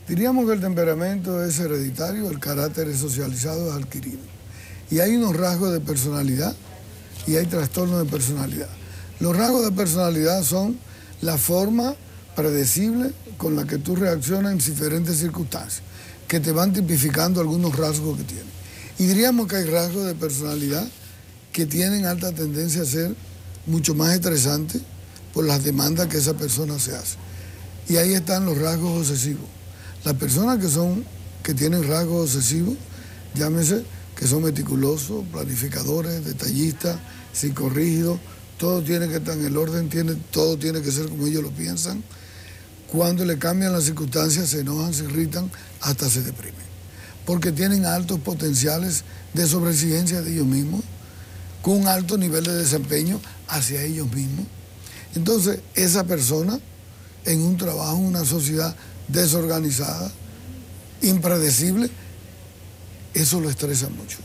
Diríamos que el temperamento es hereditario, el carácter es socializado, es adquirido. Y hay unos rasgos de personalidad y hay trastornos de personalidad. Los rasgos de personalidad son la forma predecible con la que tú reaccionas en diferentes circunstancias, que te van tipificando algunos rasgos que tienes. Y diríamos que hay rasgos de personalidad que tienen alta tendencia a ser mucho más estresantes por las demandas que esa persona se hace. Y ahí están los rasgos obsesivos. Las personas que tienen rasgos obsesivos, llámese que son meticulosos, planificadores, detallistas, psicorrígidos, todo tiene que estar en el orden, todo tiene que ser como ellos lo piensan. Cuando le cambian las circunstancias se enojan, se irritan, hasta se deprimen. Porque tienen altos potenciales de sobreexigencia de ellos mismos, con un alto nivel de desempeño hacia ellos mismos. Entonces, esa persona, en un trabajo, en una sociedad desorganizada, impredecible, eso lo estresa mucho,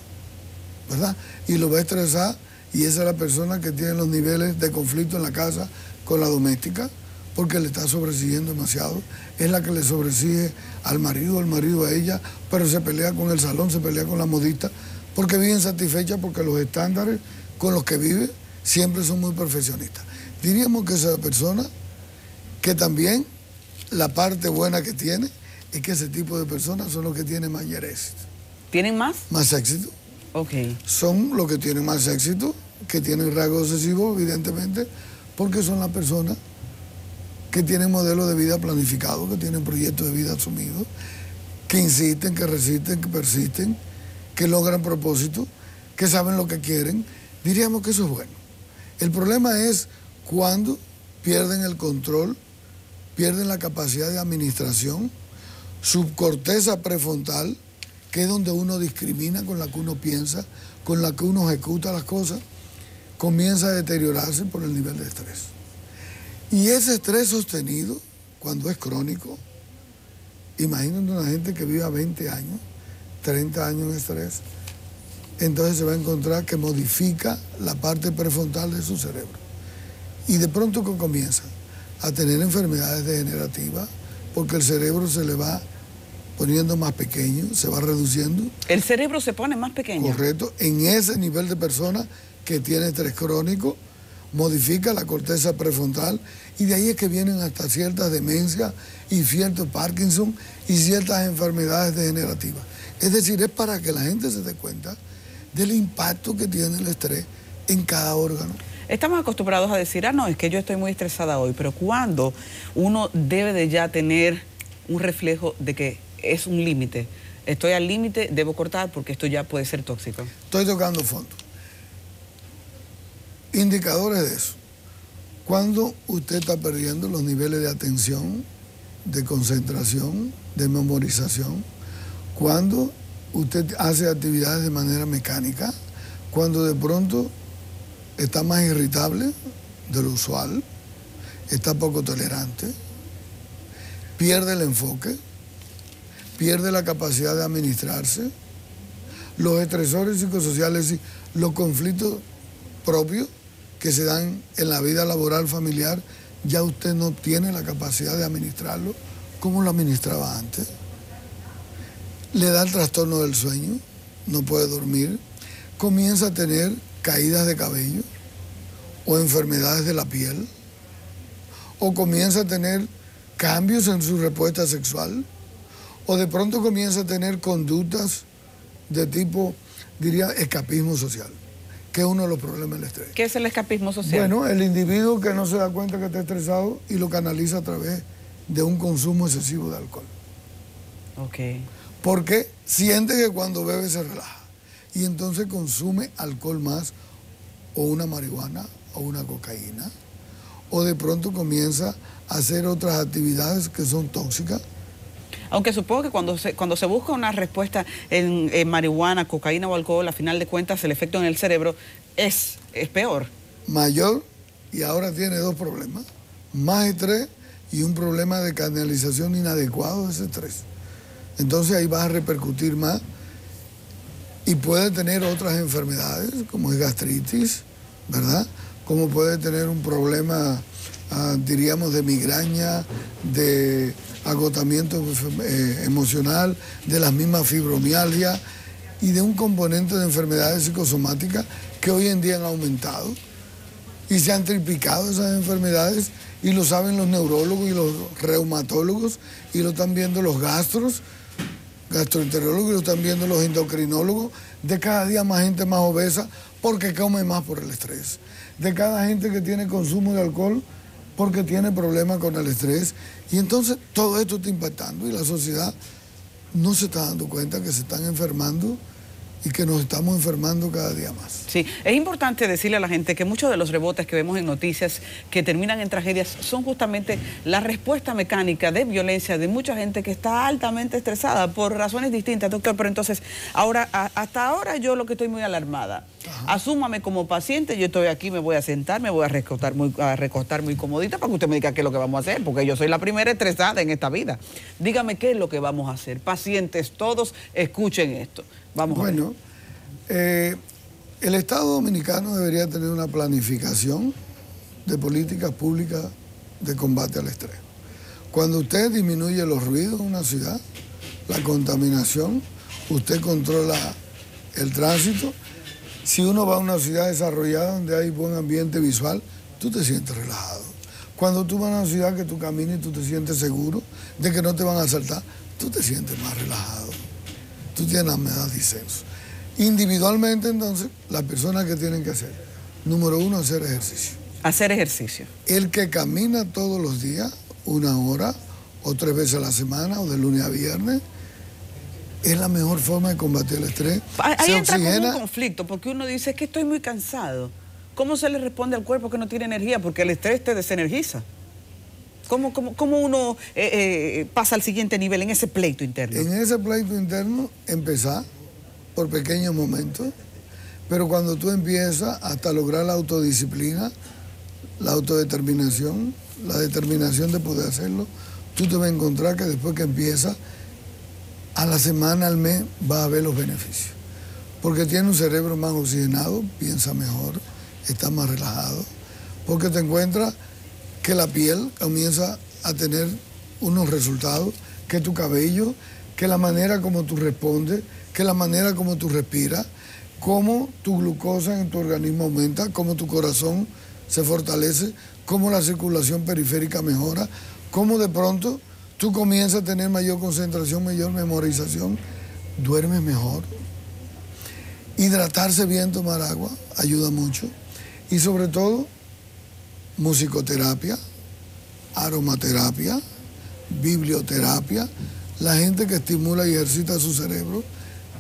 ¿verdad? Y lo va a estresar, y esa es la persona que tiene los niveles de conflicto en la casa con la doméstica, porque le está sobreexigiendo demasiado. Es la que le sobreexige al marido, el marido a ella, pero se pelea con el salón, se pelea con la modista, porque vive insatisfecha, porque los estándares con los que vive siempre son muy perfeccionistas. Diríamos que esa persona, que también la parte buena que tiene, es que ese tipo de personas son los que tienen mayor éxito. ¿Tienen más? Más éxito. Ok. Son los que tienen más éxito, que tienen rasgos obsesivos, evidentemente, porque son las personas que tienen modelos de vida planificados, que tienen proyectos de vida asumidos, que insisten, que resisten, que persisten, que logran propósitos, que saben lo que quieren. Diríamos que eso es bueno. El problema es cuando pierden el control, pierden la capacidad de administración, su corteza prefrontal, que es donde uno discrimina, con la que uno piensa, con la que uno ejecuta las cosas, comienza a deteriorarse por el nivel de estrés. Y ese estrés sostenido, cuando es crónico, Imagínate una gente que viva 20 años, 30 años en estrés, entonces se va a encontrar que modifica la parte prefrontal de su cerebro. Y de pronto que comienza a tener enfermedades degenerativas, porque el cerebro se le va poniendo más pequeño, se va reduciendo. ¿El cerebro se pone más pequeño? Correcto. En ese nivel de persona que tiene estrés crónico, modifica la corteza prefrontal y de ahí es que vienen hasta ciertas demencias y cierto Parkinson y ciertas enfermedades degenerativas. Es decir, es para que la gente se dé cuenta del impacto que tiene el estrés en cada órgano. Estamos acostumbrados a decir, no, es que yo estoy muy estresada hoy, pero ¿cuándo uno debe de ya tener un reflejo de que es un límite? Estoy al límite, debo cortar porque esto ya puede ser tóxico. Estoy tocando fondo. Indicadores de eso. Cuando usted está perdiendo los niveles de atención, de concentración, de memorización, cuando usted hace actividades de manera mecánica, cuando de pronto está más irritable de lo usual, está poco tolerante, pierde el enfoque, pierde la capacidad de administrarse, los estresores psicosociales y los conflictos propios que se dan en la vida laboral familiar, ya usted no tiene la capacidad de administrarlo como lo administraba antes. Le da el trastorno del sueño, no puede dormir, comienza a tener caídas de cabello o enfermedades de la piel, o comienza a tener cambios en su respuesta sexual, o de pronto comienza a tener conductas de tipo, diría, escapismo social, que es uno de los problemas del estrés. ¿Qué es el escapismo social? Bueno, el individuo que no se da cuenta que está estresado y lo canaliza a través de un consumo excesivo de alcohol. Ok. Porque siente que cuando bebe se relaja y entonces consume alcohol más, o una marihuana, o una cocaína, o de pronto comienza a hacer otras actividades que son tóxicas. Aunque supongo que cuando se busca una respuesta en marihuana, cocaína o alcohol, a final de cuentas el efecto en el cerebro es peor. Mayor, y ahora tiene dos problemas, más estrés y un problema de canalización inadecuado de ese estrés. Entonces ahí va a repercutir más y puede tener otras enfermedades, como es gastritis, ¿verdad? Como puede tener un problema, diríamos, de migraña, de agotamiento emocional, de las mismas fibromialgias y de un componente de enfermedades psicosomáticas que hoy en día han aumentado y se han triplicado esas enfermedades y lo saben los neurólogos y los reumatólogos y lo están viendo los gastroenterólogos y lo están viendo los endocrinólogos, de cada día más gente más obesa porque come más por el estrés, de cada gente que tiene consumo de alcohol porque tiene problemas con el estrés. Y entonces todo esto está impactando y la sociedad no se está dando cuenta que se están enfermando y que nos estamos enfermando cada día más. Sí, es importante decirle a la gente que muchos de los rebotes que vemos en noticias que terminan en tragedias son justamente la respuesta mecánica de violencia de mucha gente que está altamente estresada por razones distintas, doctor. Pero entonces, hasta ahora yo lo que estoy muy alarmada. Ajá. Asúmame como paciente, yo estoy aquí, me voy a sentar, me voy a recostar muy comodita para que usted me diga qué es lo que vamos a hacer, porque yo soy la primera estresada en esta vida. Dígame qué es lo que vamos a hacer. Pacientes, todos escuchen esto. Vamos a ver. El Estado dominicano debería tener una planificación de políticas públicas de combate al estrés. Cuando usted disminuye los ruidos en una ciudad, la contaminación, usted controla el tránsito. Si uno va a una ciudad desarrollada donde hay buen ambiente visual, tú te sientes relajado. Cuando tú vas a una ciudad que tú caminas y tú te sientes seguro de que no te van a asaltar, tú te sientes más relajado. Tú tienes más disenso. Individualmente, entonces, las personas que tienen que hacer, número uno, hacer ejercicio. Hacer ejercicio. El que camina todos los días, 1 hora, o 3 veces a la semana, o de lunes a viernes, es la mejor forma de combatir el estrés. Ahí entra como un conflicto, porque uno dice, es que estoy muy cansado. ¿Cómo se le responde al cuerpo que no tiene energía? Porque el estrés te desenergiza. ¿Cómo uno pasa al siguiente nivel en ese pleito interno? En ese pleito interno, empezar por pequeños momentos, pero cuando tú empiezas hasta lograr la autodisciplina, la autodeterminación, la determinación de poder hacerlo, tú te vas a encontrar que después que empieza, a la semana, al mes, vas a ver los beneficios. Porque tiene un cerebro más oxigenado, piensa mejor, está más relajado. Porque te encuentras que la piel comienza a tener unos resultados, que tu cabello, que la manera como tú respondes, que la manera como tú respiras, cómo tu glucosa en tu organismo aumenta, cómo tu corazón se fortalece, cómo la circulación periférica mejora, cómo de pronto tú comienzas a tener mayor concentración, mayor memorización, duermes mejor. Hidratarse bien, tomar agua, ayuda mucho. Y sobre todo, musicoterapia, aromaterapia, biblioterapia. La gente que estimula y ejercita su cerebro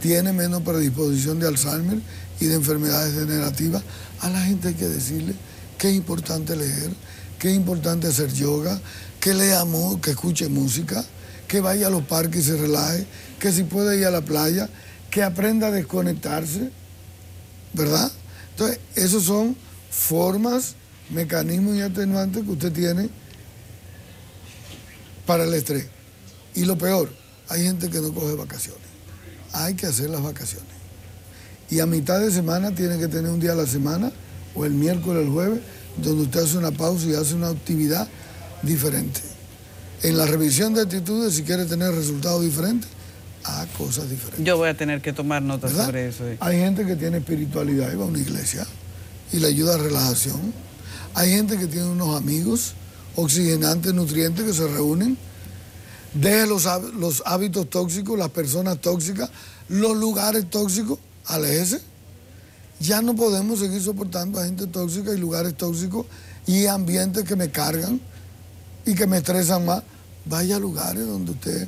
tiene menos predisposición de Alzheimer y de enfermedades degenerativas. A la gente hay que decirle que es importante leer, que es importante hacer yoga, que lea, que escuche música, que vaya a los parques y se relaje, que si puede ir a la playa, que aprenda a desconectarse, ¿verdad? Entonces, esos son formas, mecanismos y atenuantes que usted tiene para el estrés. Y lo peor, hay gente que no coge vacaciones. Hay que hacer las vacaciones. Y a mitad de semana tiene que tener un día a la semana, o el miércoles o el jueves, donde usted hace una pausa y hace una actividad diferente. En la revisión de actitudes, si quiere tener resultados diferentes, haga cosas diferentes. Yo voy a tener que tomar notas, ¿verdad?, sobre eso. Hay gente que tiene espiritualidad y va a una iglesia y le ayuda a relajación. Hay gente que tiene unos amigos oxigenantes, nutrientes, que se reúnen. Deje los hábitos tóxicos, las personas tóxicas, los lugares tóxicos, aléjese. Ya no podemos seguir soportando a gente tóxica y lugares tóxicos y ambientes que me cargan y que me estresan más. Vaya a lugares donde usted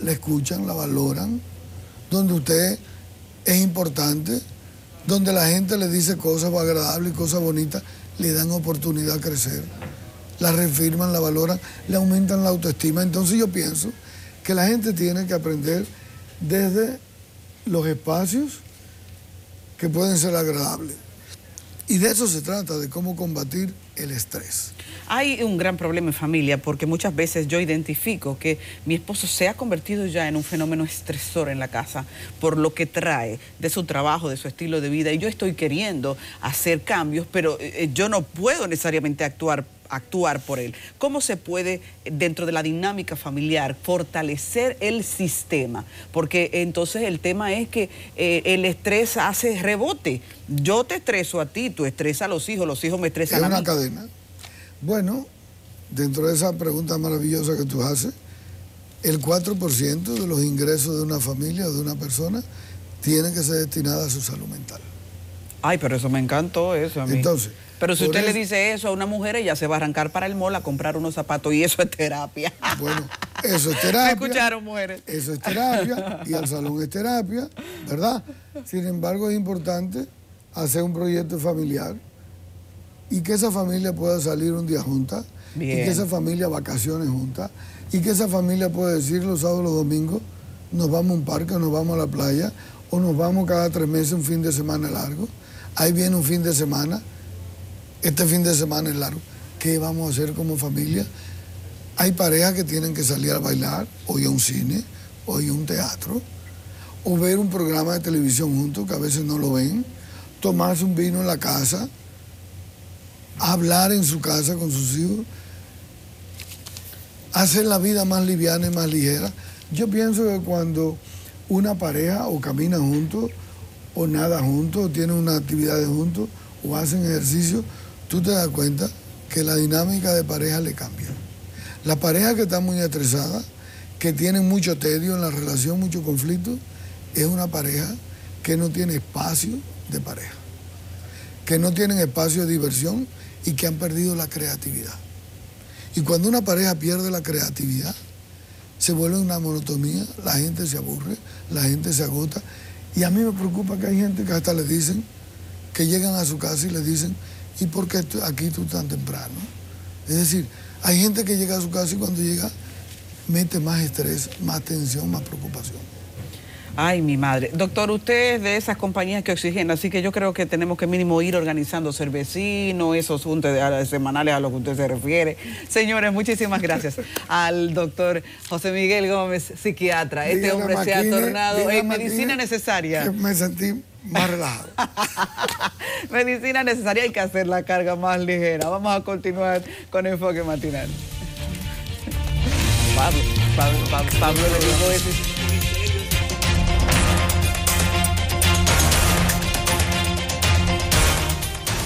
la escuchan, la valoran, donde usted es importante, donde la gente le dice cosas agradables y cosas bonitas, le dan oportunidad a crecer, la reafirman, la valoran, le aumentan la autoestima. Entonces yo pienso que la gente tiene que aprender desde los espacios que pueden ser agradables. Y de eso se trata, de cómo combatir el estrés. Hay un gran problema en familia porque muchas veces yo identifico que mi esposo se ha convertido ya en un fenómeno estresor en la casa por lo que trae de su trabajo, de su estilo de vida, y yo estoy queriendo hacer cambios, pero yo no puedo necesariamente actuar por él. ¿Cómo se puede, dentro de la dinámica familiar, fortalecer el sistema? Porque entonces el tema es que el estrés hace rebote. Yo te estreso a ti, tú estresas a los hijos me estresan a mí. Es una cadena. Bueno, dentro de esa pregunta maravillosa que tú haces, el 4% de los ingresos de una familia o de una persona tiene que ser destinada a su salud mental. Ay, pero eso me encantó, eso a mí. Entonces, pero si usted le dice eso a una mujer, ella se va a arrancar para el mall a comprar unos zapatos y eso es terapia. Bueno, eso es terapia. ¿Me escucharon, mujeres? Eso es terapia y al salón es terapia, ¿verdad? Sin embargo, es importante hacer un proyecto familiar y que esa familia pueda salir un día junta. Bien. Y que esa familia vacaciones juntas y que esa familia pueda decir los sábados, los domingos, nos vamos a un parque, nos vamos a la playa o nos vamos cada 3 meses un fin de semana largo. Ahí viene un fin de semana, este fin de semana es largo. ¿Qué vamos a hacer como familia? Hay parejas que tienen que salir a bailar, o ir a un cine, o ir a un teatro, o ver un programa de televisión juntos, que a veces no lo ven, tomarse un vino en la casa, hablar en su casa con sus hijos, hacer la vida más liviana y más ligera. Yo pienso que cuando una pareja o camina juntos, o nada juntos, o tienen una actividad juntos, o hacen ejercicio, tú te das cuenta que la dinámica de pareja le cambia. La pareja que está muy estresada, que tiene mucho tedio en la relación, mucho conflicto, es una pareja que no tiene espacio de pareja, que no tienen espacio de diversión y que han perdido la creatividad. Y cuando una pareja pierde la creatividad, se vuelve una monotonía, la gente se aburre, la gente se agota. Y a mí me preocupa que hay gente que hasta le dicen, que llegan a su casa y le dicen, ¿y por qué aquí tú tan temprano? Es decir, hay gente que llega a su casa y cuando llega mete más estrés, más tensión, más preocupación. Ay, mi madre. Doctor, usted es de esas compañías que oxigenan, así que yo creo que tenemos que mínimo ir organizando cervecinos, esos juntes semanales a lo que usted se refiere. Señores, muchísimas gracias al doctor José Miguel Gómez, psiquiatra. Este hombre se ha tornado en medicina necesaria. Me sentí más relajado. Medicina necesaria, hay que hacer la carga más ligera. Vamos a continuar con Enfoque Matinal. Pablo le dijo eso.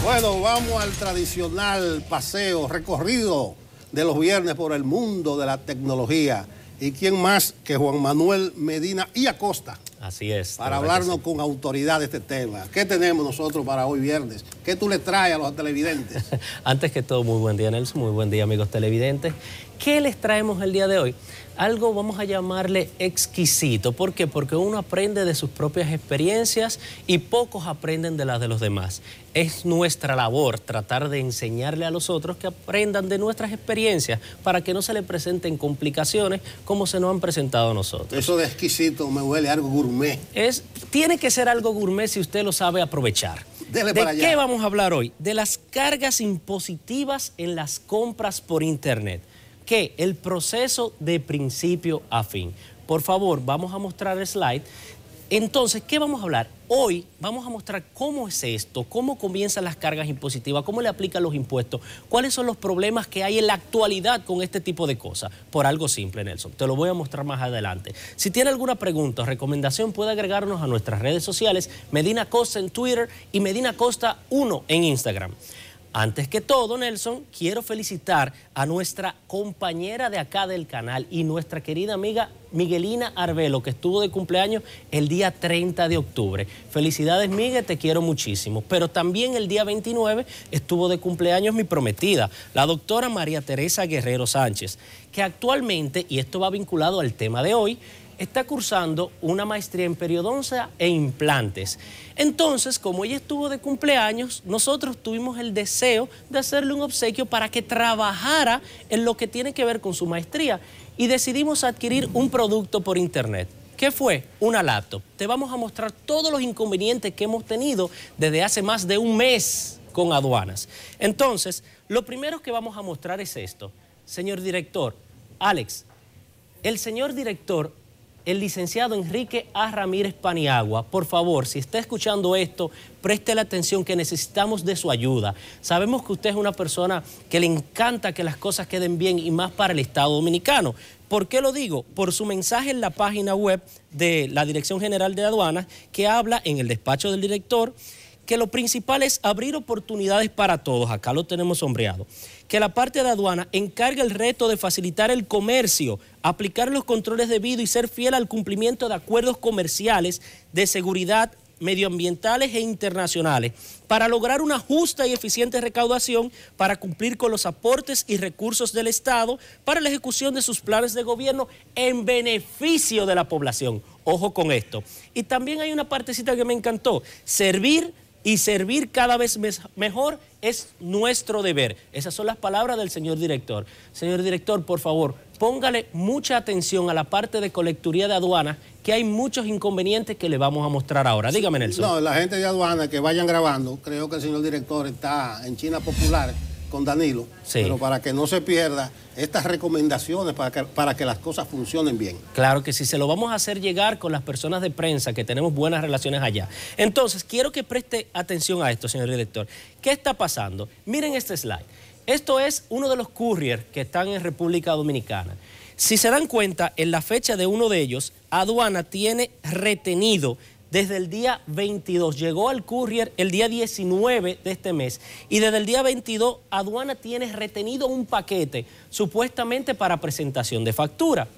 Bueno, vamos al tradicional paseo, recorrido de los viernes por el mundo de la tecnología. ¿Y quién más que Juan Manuel Medina y Acosta? Así es. Para hablarnos con autoridad de este tema. ¿Qué tenemos nosotros para hoy viernes? ¿Qué tú le traes a los televidentes? Antes que todo, muy buen día, Nelson. Muy buen día, amigos televidentes. ¿Qué les traemos el día de hoy? Algo vamos a llamarle exquisito. ¿Por qué? Porque uno aprende de sus propias experiencias y pocos aprenden de las de los demás. Es nuestra labor tratar de enseñarle a los otros que aprendan de nuestras experiencias para que no se les presenten complicaciones como se nos han presentado a nosotros. Eso de exquisito me huele a algo gourmet. Tiene que ser algo gourmet si usted lo sabe aprovechar. Dele ¿De para allá. qué vamos a hablar hoy? De las cargas impositivas en las compras por internet. ¿Qué? El proceso de principio a fin. Por favor, vamos a mostrar el slide. Entonces, ¿qué vamos a hablar? Hoy vamos a mostrar cómo es esto, cómo comienzan las cargas impositivas, cómo le aplican los impuestos, cuáles son los problemas que hay en la actualidad con este tipo de cosas. Por algo simple, Nelson. Te lo voy a mostrar más adelante. Si tiene alguna pregunta o recomendación, puede agregarnos a nuestras redes sociales, Medina Costa en Twitter y Medina Costa 1 en Instagram. Antes que todo, Nelson, quiero felicitar a nuestra compañera de acá del canal y nuestra querida amiga Miguelina Arbelo, que estuvo de cumpleaños el día 30 de octubre. Felicidades, Miguel, te quiero muchísimo. Pero también el día 29 estuvo de cumpleaños mi prometida, la doctora María Teresa Guerrero Sánchez, que actualmente, y esto va vinculado al tema de hoy, está cursando una maestría en periodoncia e implantes. Entonces, como ella estuvo de cumpleaños, nosotros tuvimos el deseo de hacerle un obsequio para que trabajara en lo que tiene que ver con su maestría y decidimos adquirir un producto por internet. ¿Qué fue? Una laptop. Te vamos a mostrar todos los inconvenientes que hemos tenido desde hace más de un mes con aduanas. Entonces, lo primero que vamos a mostrar es esto. Señor director, Alex, el señor director, el licenciado Enrique A. Ramírez Paniagua, por favor, si está escuchando esto, preste la atención que necesitamos de su ayuda. Sabemos que usted es una persona que le encanta que las cosas queden bien y más para el Estado Dominicano. ¿Por qué lo digo? Por su mensaje en la página web de la Dirección General de Aduanas, que habla en el despacho del director, que lo principal es abrir oportunidades para todos, acá lo tenemos sombreado, que la parte de aduana encarga el reto de facilitar el comercio, aplicar los controles debidos y ser fiel al cumplimiento de acuerdos comerciales de seguridad, medioambientales e internacionales, para lograr una justa y eficiente recaudación, para cumplir con los aportes y recursos del Estado, para la ejecución de sus planes de gobierno en beneficio de la población. Ojo con esto. Y también hay una partecita que me encantó, servir y servir cada vez mejor es nuestro deber. Esas son las palabras del señor director. Señor director, por favor, póngale mucha atención a la parte de colecturía de aduanas, que hay muchos inconvenientes que le vamos a mostrar ahora. Dígame, Nelson. No, la gente de aduana que vayan grabando, creo que el señor director está en China Popular con Danilo, sí. Pero para que no se pierda estas recomendaciones para que las cosas funcionen bien. Claro que sí, se lo vamos a hacer llegar con las personas de prensa que tenemos buenas relaciones allá. Entonces, quiero que preste atención a esto, señor director. ¿Qué está pasando? Miren este slide. Esto es uno de los couriers que están en República Dominicana. Si se dan cuenta, en la fecha de uno de ellos, aduana tiene retenido desde el día 22, llegó al courier el día 19 de este mes y desde el día 22 aduana tiene retenido un paquete supuestamente para presentación de factura.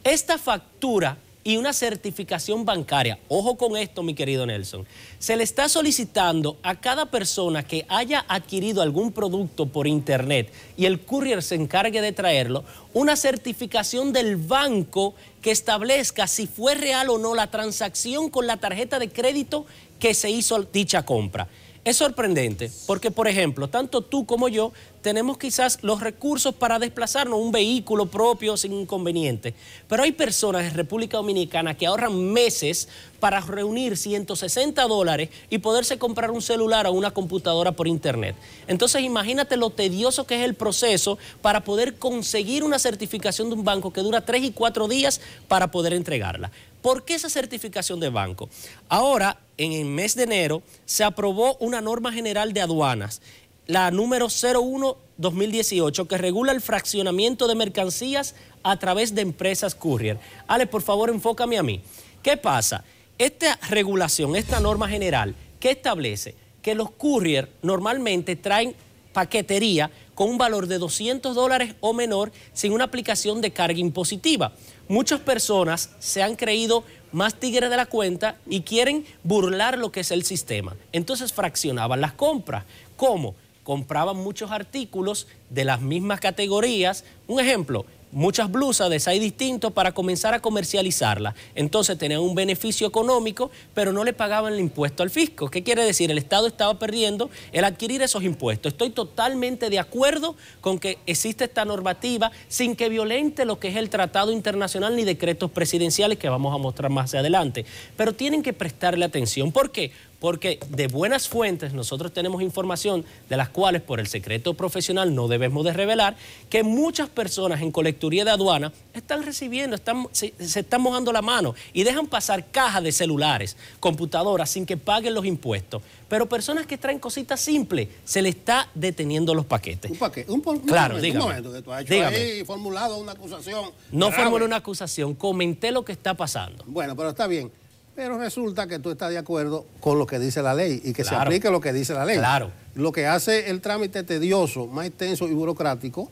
Esta factura y una certificación bancaria, ojo con esto mi querido Nelson, se le está solicitando a cada persona que haya adquirido algún producto por internet y el courier se encargue de traerlo, una certificación del banco que establezca si fue real o no la transacción con la tarjeta de crédito que se hizo dicha compra. Es sorprendente porque, por ejemplo, tanto tú como yo tenemos quizás los recursos para desplazarnos, un vehículo propio sin inconveniente. Pero hay personas en República Dominicana que ahorran meses para reunir $160 y poderse comprar un celular o una computadora por internet. Entonces imagínate lo tedioso que es el proceso para poder conseguir una certificación de un banco que dura 3 y 4 días para poder entregarla. ¿Por qué esa certificación de banco? Ahora, en el mes de enero, se aprobó una norma general de aduanas, la número 01-2018, que regula el fraccionamiento de mercancías a través de empresas courier. Ale, por favor, enfócame a mí. ¿Qué pasa? Esta regulación, esta norma general, ¿qué establece? Que los courier normalmente traen paquetería con un valor de $200 o menor sin una aplicación de carga impositiva. Muchas personas se han creído más tigres de la cuenta y quieren burlar lo que es el sistema. Entonces fraccionaban las compras. ¿Cómo? Compraban muchos artículos de las mismas categorías. Un ejemplo, muchas blusas de size distintos para comenzar a comercializarlas. Entonces tenían un beneficio económico, pero no le pagaban el impuesto al fisco. ¿Qué quiere decir? El Estado estaba perdiendo el adquirir esos impuestos. Estoy totalmente de acuerdo con que existe esta normativa sin que violente lo que es el tratado internacional ni decretos presidenciales que vamos a mostrar más adelante. Pero tienen que prestarle atención. ¿Por qué? Porque de buenas fuentes nosotros tenemos información de las cuales por el secreto profesional no debemos de revelar que muchas personas en colecturía de aduana están recibiendo, se están mojando la mano y dejan pasar cajas de celulares, computadoras sin que paguen los impuestos. Pero personas que traen cositas simples, se le está deteniendo los paquetes. Un paquete, claro, dígame. Un momento que tú has hecho ahí, formulado una acusación. No formulé una acusación, comenté lo que está pasando. Bueno, pero está bien. Pero resulta que tú estás de acuerdo con lo que dice la ley y que se aplique lo que dice la ley. Claro. Lo que hace el trámite tedioso, más extenso y burocrático,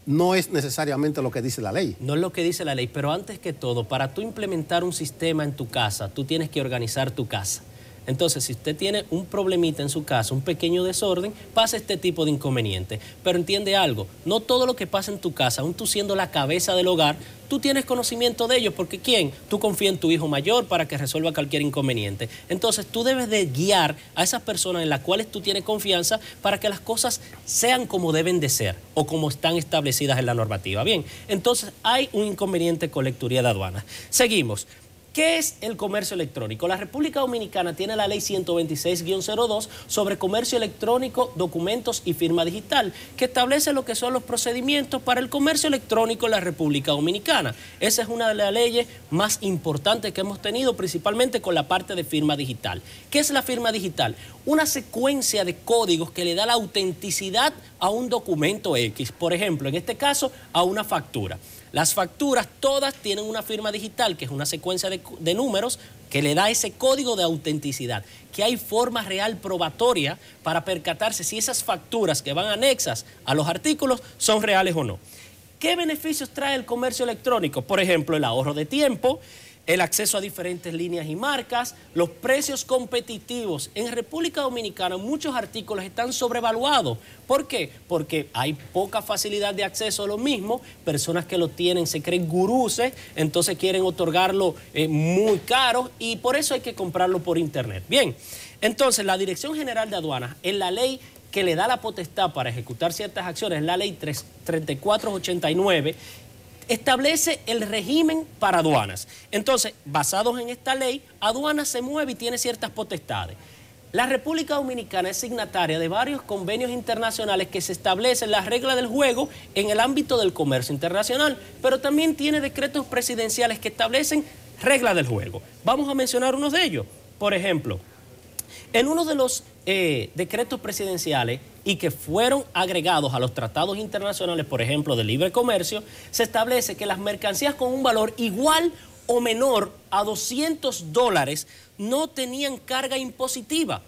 no es necesariamente lo que dice la ley. No es lo que dice la ley, pero antes que todo, para tú implementar un sistema en tu casa, tú tienes que organizar tu casa. Entonces, si usted tiene un problemita en su casa, un pequeño desorden, pasa este tipo de inconveniente. Pero entiende algo, no todo lo que pasa en tu casa, aún tú siendo la cabeza del hogar, tú tienes conocimiento de ello, porque ¿quién? Tú confías en tu hijo mayor para que resuelva cualquier inconveniente. Entonces, tú debes de guiar a esas personas en las cuales tú tienes confianza para que las cosas sean como deben de ser o como están establecidas en la normativa. Bien, entonces hay un inconveniente con lecturía de aduanas. Seguimos. ¿Qué es el comercio electrónico? La República Dominicana tiene la ley 126-02 sobre comercio electrónico, documentos y firma digital, que establece lo que son los procedimientos para el comercio electrónico en la República Dominicana. Esa es una de las leyes más importantes que hemos tenido, principalmente con la parte de firma digital. ¿Qué es la firma digital? Una secuencia de códigos que le da la autenticidad a un documento X, por ejemplo, en este caso, a una factura. Las facturas todas tienen una firma digital, que es una secuencia de números que le da ese código de autenticidad, que hay forma real probatoria para percatarse si esas facturas que van anexas a los artículos son reales o no. ¿Qué beneficios trae el comercio electrónico? Por ejemplo, el ahorro de tiempo, el acceso a diferentes líneas y marcas, los precios competitivos. En República Dominicana muchos artículos están sobrevaluados. ¿Por qué? Porque hay poca facilidad de acceso a lo mismo, personas que lo tienen se creen guruses, entonces quieren otorgarlo muy caro y por eso hay que comprarlo por internet. Bien, entonces la Dirección General de Aduanas, en la ley que le da la potestad para ejecutar ciertas acciones, la ley 3489, establece el régimen para aduanas. Entonces, basados en esta ley, aduanas se mueve y tiene ciertas potestades. La República Dominicana es signataria de varios convenios internacionales que se establecen las reglas del juego en el ámbito del comercio internacional, pero también tiene decretos presidenciales que establecen reglas del juego. Vamos a mencionar unos de ellos. Por ejemplo, en uno de los decretos presidenciales y que fueron agregados a los tratados internacionales, por ejemplo, de libre comercio, se establece que las mercancías con un valor igual o menor a $200 no tenían carga impositiva.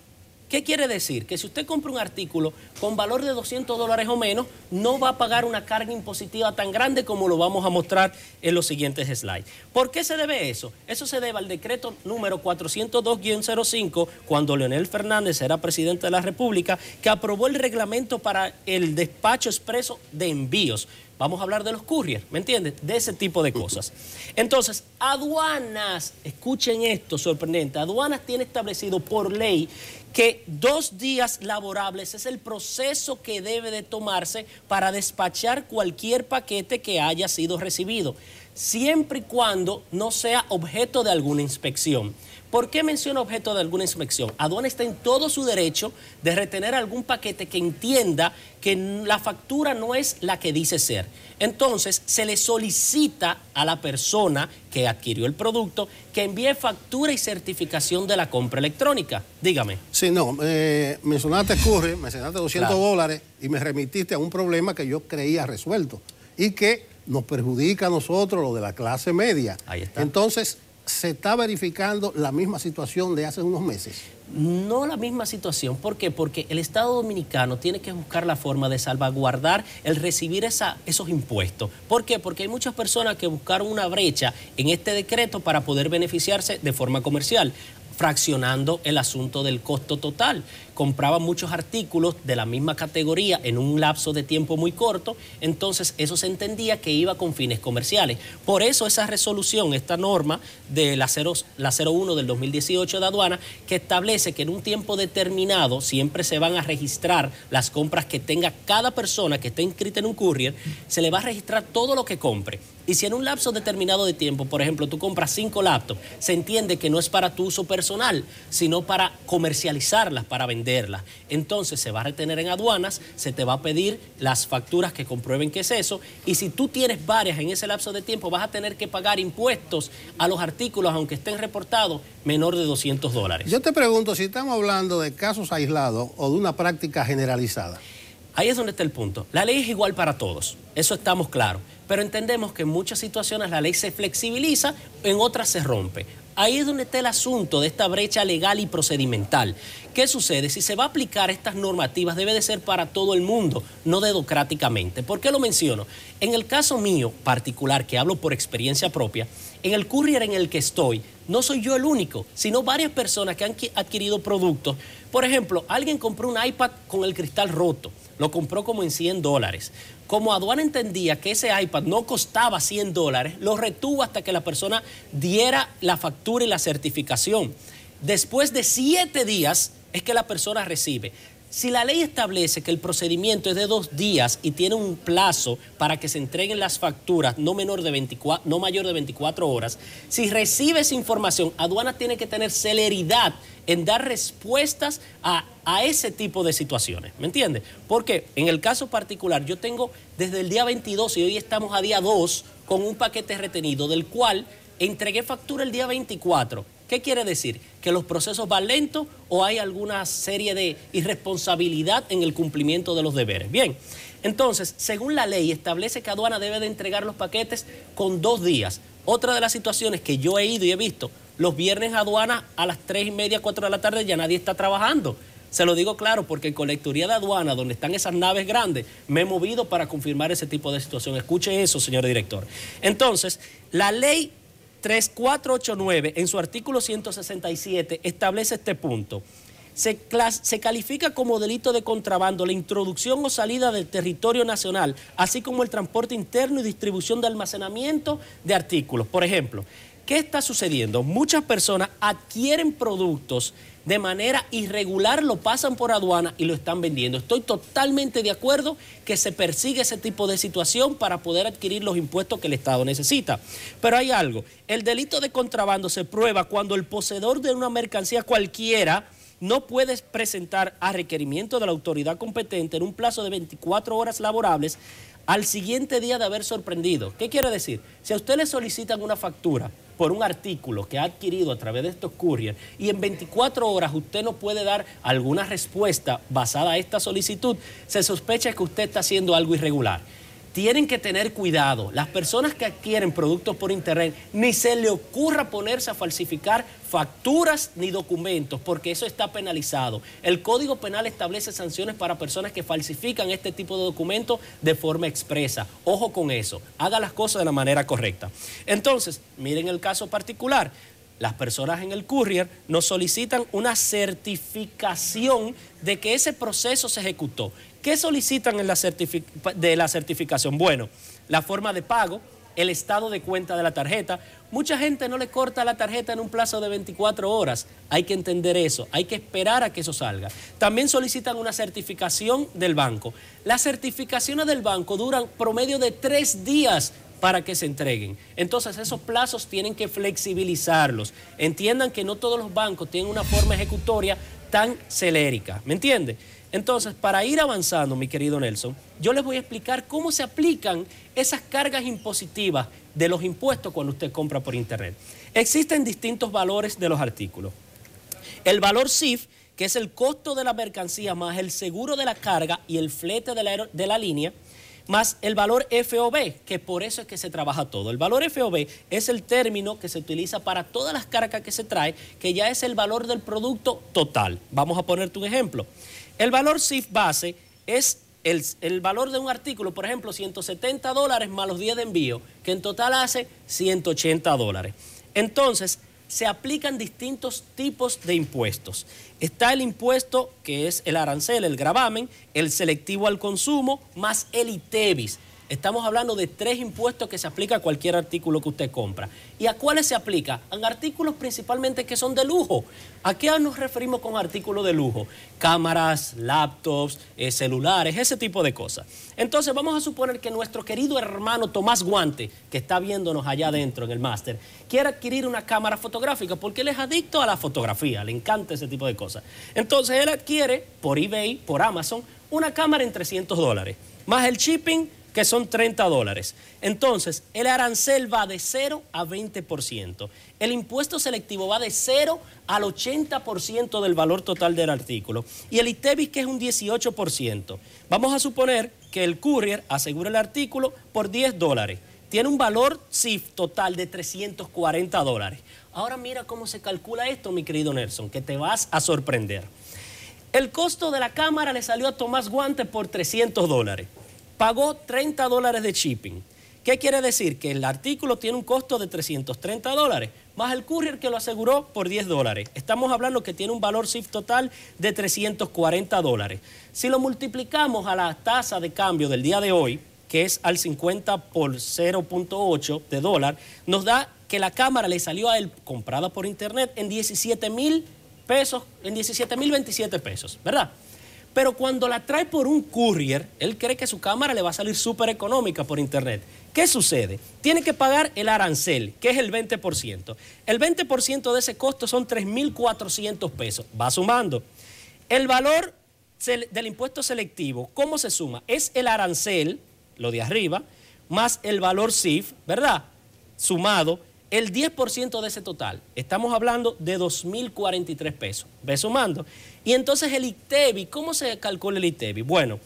¿Qué quiere decir? Que si usted compra un artículo con valor de $200 o menos, no va a pagar una carga impositiva tan grande como lo vamos a mostrar en los siguientes slides. ¿Por qué se debe eso? Eso se debe al decreto número 402-05, cuando Leonel Fernández era presidente de la República, que aprobó el reglamento para el despacho expreso de envíos. Vamos a hablar de los couriers, ¿me entiendes? De ese tipo de cosas. Entonces, aduanas, escuchen esto, sorprendente, aduanas tiene establecido por ley que 2 días laborables es el proceso que debe de tomarse para despachar cualquier paquete que haya sido recibido, siempre y cuando no sea objeto de alguna inspección. ¿Por qué menciono objeto de alguna inspección? Aduana está en todo su derecho de retener algún paquete que entienda que la factura no es la que dice ser. Entonces, se le solicita a la persona que adquirió el producto que envíe factura y certificación de la compra electrónica. Dígame. Sí, no, mencionaste courier, mencionaste $200 y me remitiste a un problema que yo creía resuelto y que nos perjudica a nosotros, lo de la clase media. Ahí está. Entonces, ¿se está verificando la misma situación de hace unos meses? No la misma situación. ¿Por qué? Porque el Estado Dominicano tiene que buscar la forma de salvaguardar el recibir esos impuestos. ¿Por qué? Porque hay muchas personas que buscaron una brecha en este decreto para poder beneficiarse de forma comercial, fraccionando el asunto del costo total. Compraban muchos artículos de la misma categoría en un lapso de tiempo muy corto, entonces eso se entendía que iba con fines comerciales. Por eso esa resolución, esta norma de la 01 del 2018 de aduana, que establece que en un tiempo determinado siempre se van a registrar las compras que tenga cada persona que esté inscrita en un courier, se le va a registrar todo lo que compre. Y si en un lapso determinado de tiempo, por ejemplo, tú compras 5 laptops, se entiende que no es para tu uso personal, sino para comercializarlas, para venderlas. Entonces se va a retener en aduanas, se te va a pedir las facturas que comprueben que es eso, y si tú tienes varias en ese lapso de tiempo, vas a tener que pagar impuestos a los artículos, aunque estén reportados, menor de $200. Yo te pregunto si estamos hablando de casos aislados o de una práctica generalizada. Ahí es donde está el punto. La ley es igual para todos, eso estamos claros, pero entendemos que en muchas situaciones la ley se flexibiliza, en otras se rompe. Ahí es donde está el asunto de esta brecha legal y procedimental. ¿Qué sucede? Si se va a aplicar estas normativas, debe de ser para todo el mundo, no dedocráticamente. ¿Por qué lo menciono? En el caso mío particular, que hablo por experiencia propia, en el courier en el que estoy, no soy yo el único, sino varias personas que han adquirido productos. Por ejemplo, alguien compró un iPad con el cristal roto, lo compró como en $100. Como aduana entendía que ese iPad no costaba $100, lo retuvo hasta que la persona diera la factura y la certificación. Después de 7 días es que la persona recibe. Si la ley establece que el procedimiento es de 2 días y tiene un plazo para que se entreguen las facturas no mayor de 24 horas, si recibe esa información, aduana tiene que tener celeridad en dar respuestas a ese tipo de situaciones, ¿me entiendes? Porque en el caso particular yo tengo desde el día 22 y hoy estamos a día 2 con un paquete retenido del cual entregué factura el día 24. ¿Qué quiere decir? ¿Que los procesos van lentos o hay alguna serie de irresponsabilidad en el cumplimiento de los deberes? Bien, entonces, según la ley, establece que aduana debe de entregar los paquetes con 2 días. Otra de las situaciones que yo he ido y he visto, los viernes aduana a las 3:30, 4 de la tarde ya nadie está trabajando. Se lo digo claro porque en colecturía de aduana, donde están esas naves grandes, me he movido para confirmar ese tipo de situación. Escuche eso, señor director. Entonces, la ley 3489, en su artículo 167, establece este punto. Se califica como delito de contrabando la introducción o salida del territorio nacional, así como el transporte interno y distribución de almacenamiento de artículos. Por ejemplo, ¿qué está sucediendo? Muchas personas adquieren productos de manera irregular, lo pasan por aduana y lo están vendiendo. Estoy totalmente de acuerdo que se persigue ese tipo de situación para poder adquirir los impuestos que el Estado necesita. Pero hay algo, el delito de contrabando se prueba cuando el poseedor de una mercancía cualquiera no puede presentar a requerimiento de la autoridad competente en un plazo de 24 horas laborables al siguiente día de haber sorprendido. ¿Qué quiere decir? Si a usted le solicitan una factura por un artículo que ha adquirido a través de estos couriers y en 24 horas usted no puede dar alguna respuesta basada a esta solicitud, se sospecha que usted está haciendo algo irregular. Tienen que tener cuidado. Las personas que adquieren productos por internet, ni se le ocurra ponerse a falsificar facturas ni documentos, porque eso está penalizado. El Código Penal establece sanciones para personas que falsifican este tipo de documentos de forma expresa. Ojo con eso. Haga las cosas de la manera correcta. Entonces, miren el caso particular. Las personas en el courier nos solicitan una certificación de que ese proceso se ejecutó. ¿Qué solicitan en de la certificación? Bueno, la forma de pago, el estado de cuenta de la tarjeta. Mucha gente no le corta la tarjeta en un plazo de 24 horas. Hay que entender eso, hay que esperar a que eso salga. También solicitan una certificación del banco. Las certificaciones del banco duran promedio de 3 días para que se entreguen. Entonces esos plazos tienen que flexibilizarlos. Entiendan que no todos los bancos tienen una forma ejecutoria tan celérica, ¿me entiende? Entonces, para ir avanzando, mi querido Nelson, yo les voy a explicar cómo se aplican esas cargas impositivas de los impuestos cuando usted compra por internet. Existen distintos valores de los artículos. El valor CIF, que es el costo de la mercancía más el seguro de la carga y el flete de la línea, más el valor FOB, que por eso es que se trabaja todo. El valor FOB es el término que se utiliza para todas las cargas que se trae, que ya es el valor del producto total. Vamos a ponerte un ejemplo. El valor CIF base es el valor de un artículo, por ejemplo, $170 más los 10 de envío, que en total hace $180. Entonces, se aplican distintos tipos de impuestos. Está el impuesto que es el arancel, el gravamen, el selectivo al consumo, más el ITEVIS. Estamos hablando de 3 impuestos que se aplica a cualquier artículo que usted compra. ¿Y a cuáles se aplica? A artículos principalmente que son de lujo. ¿A qué nos referimos con artículos de lujo? Cámaras, laptops, celulares, ese tipo de cosas. Entonces vamos a suponer que nuestro querido hermano Tomás Guante, que está viéndonos allá adentro en el máster, quiere adquirir una cámara fotográfica porque él es adicto a la fotografía, le encanta ese tipo de cosas. Entonces él adquiere por eBay, por Amazon, una cámara en $300, más el shipping, que son $30. Entonces, el arancel va de 0 a 20%. El impuesto selectivo va de 0 al 80% del valor total del artículo. Y el ITEVIS, que es un 18%. Vamos a suponer que el courier asegura el artículo por $10. Tiene un valor CIF total de $340. Ahora mira cómo se calcula esto, mi querido Nelson, que te vas a sorprender. El costo de la cámara le salió a Tomás Guante por $300. Pagó $30 de shipping. ¿Qué quiere decir? Que el artículo tiene un costo de $330, más el courier que lo aseguró por $10. Estamos hablando que tiene un valor CIF total de $340. Si lo multiplicamos a la tasa de cambio del día de hoy, que es al 50 por 0.8 de dólar, nos da que la cámara le salió a él, comprada por internet, en 17,000 pesos, en 17,027 pesos, ¿verdad? Pero cuando la trae por un courier, él cree que su cámara le va a salir súper económica por internet. ¿Qué sucede? Tiene que pagar el arancel, que es el 20%. El 20% de ese costo son 3,400 pesos. Va sumando. El valor del impuesto selectivo, ¿cómo se suma? Es el arancel, lo de arriba, más el valor CIF, ¿verdad? Sumado, el 10% de ese total. Estamos hablando de 2,043 pesos. ¿Ve sumando? Y entonces el ITEVIS, ¿cómo se calcula el ITEVIS? Bueno,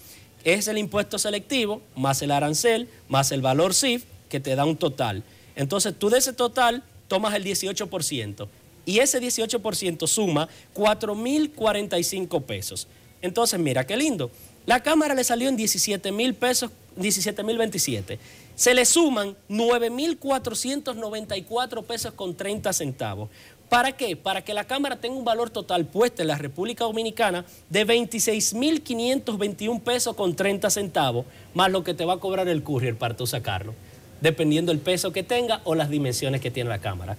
es el impuesto selectivo, más el arancel, más el valor CIF, que te da un total. Entonces tú de ese total tomas el 18%. Y ese 18% suma 4,045 pesos. Entonces mira qué lindo. La cámara le salió en 17,000 pesos, 17,027. Se le suman 9,494 pesos con 30 centavos. ¿Para qué? Para que la cámara tenga un valor total puesto en la República Dominicana de 26,521 pesos con 30 centavos, más lo que te va a cobrar el courier para tú sacarlo, dependiendo del peso que tenga o las dimensiones que tiene la cámara.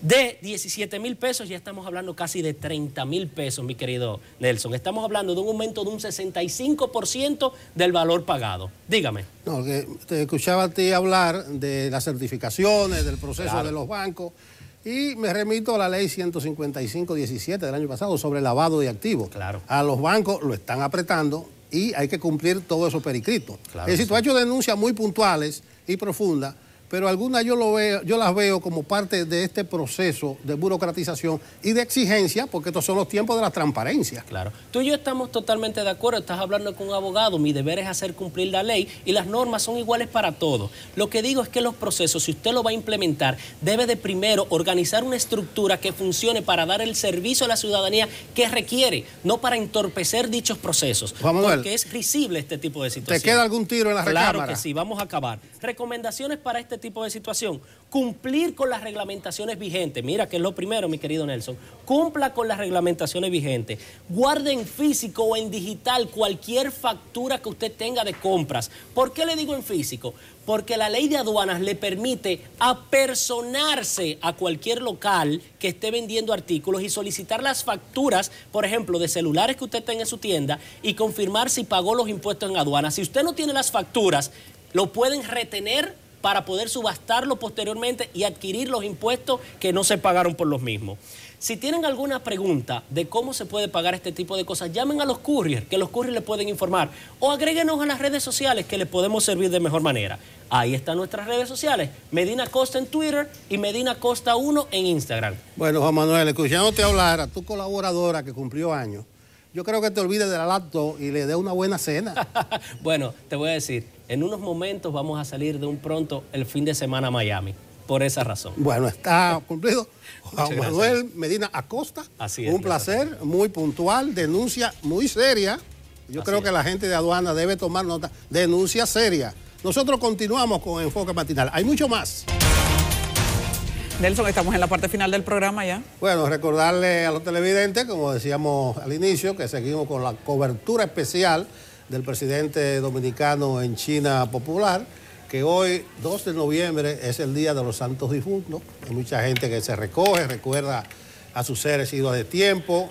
De 17,000 pesos ya estamos hablando casi de 30,000 pesos, mi querido Nelson. Estamos hablando de un aumento de un 65% del valor pagado. Dígame. No, que te escuchaba a ti hablar de las certificaciones, del proceso de los bancos, y me remito a la ley 155/17 del año pasado sobre lavado de activos. Claro. A los bancos lo están apretando y hay que cumplir todos esos pericritos. Claro, es decir, tú has hecho denuncias muy puntuales y profundas, pero algunas yo las veo como parte de este proceso de burocratización y de exigencia, porque estos son los tiempos de la transparencia. Claro. Tú y yo estamos totalmente de acuerdo, estás hablando con un abogado, mi deber es hacer cumplir la ley y las normas son iguales para todos. Lo que digo es que los procesos, si usted lo va a implementar, debe de primero organizar una estructura que funcione para dar el servicio a la ciudadanía que requiere, no para entorpecer dichos procesos, porque es risible este tipo de situaciones. ¿Te queda algún tiro en la recámara? Claro que sí, vamos a acabar. Recomendaciones para este este tipo de situación? Cumplir con las reglamentaciones vigentes. Mira que es lo primero, mi querido Nelson. Cumpla con las reglamentaciones vigentes. Guarde en físico o en digital cualquier factura que usted tenga de compras. ¿Por qué le digo en físico? Porque la ley de aduanas le permite apersonarse a cualquier local que esté vendiendo artículos y solicitar las facturas, por ejemplo, de celulares que usted tenga en su tienda y confirmar si pagó los impuestos en aduanas. Si usted no tiene las facturas, lo pueden retener para poder subastarlo posteriormente y adquirir los impuestos que no se pagaron por los mismos. Si tienen alguna pregunta de cómo se puede pagar este tipo de cosas, llamen a los couriers, que los couriers les pueden informar, o agréguenos a las redes sociales que les podemos servir de mejor manera. Ahí están nuestras redes sociales, Medina Costa en Twitter y Medina Costa 1 en Instagram. Bueno, Juan Manuel, escuchándote hablar a tu colaboradora que cumplió años, yo creo que te olvides de la laptop y le dé una buena cena. Bueno, te voy a decir, en unos momentos vamos a salir de un pronto el fin de semana a Miami, por esa razón. Bueno, está cumplido. Juan Manuel Medina Acosta, así es, un placer, muy puntual, denuncia muy seria. Yo creo que la gente de aduana debe tomar nota, denuncia seria. Nosotros continuamos con Enfoque Matinal. Hay mucho más. Nelson, estamos en la parte final del programa ya. Bueno, recordarle a los televidentes, como decíamos al inicio, que seguimos con la cobertura especial del presidente dominicano en China Popular, que hoy, 2 de noviembre, es el Día de los Santos Difuntos. Hay mucha gente que se recoge, recuerda a sus seres idos de tiempo,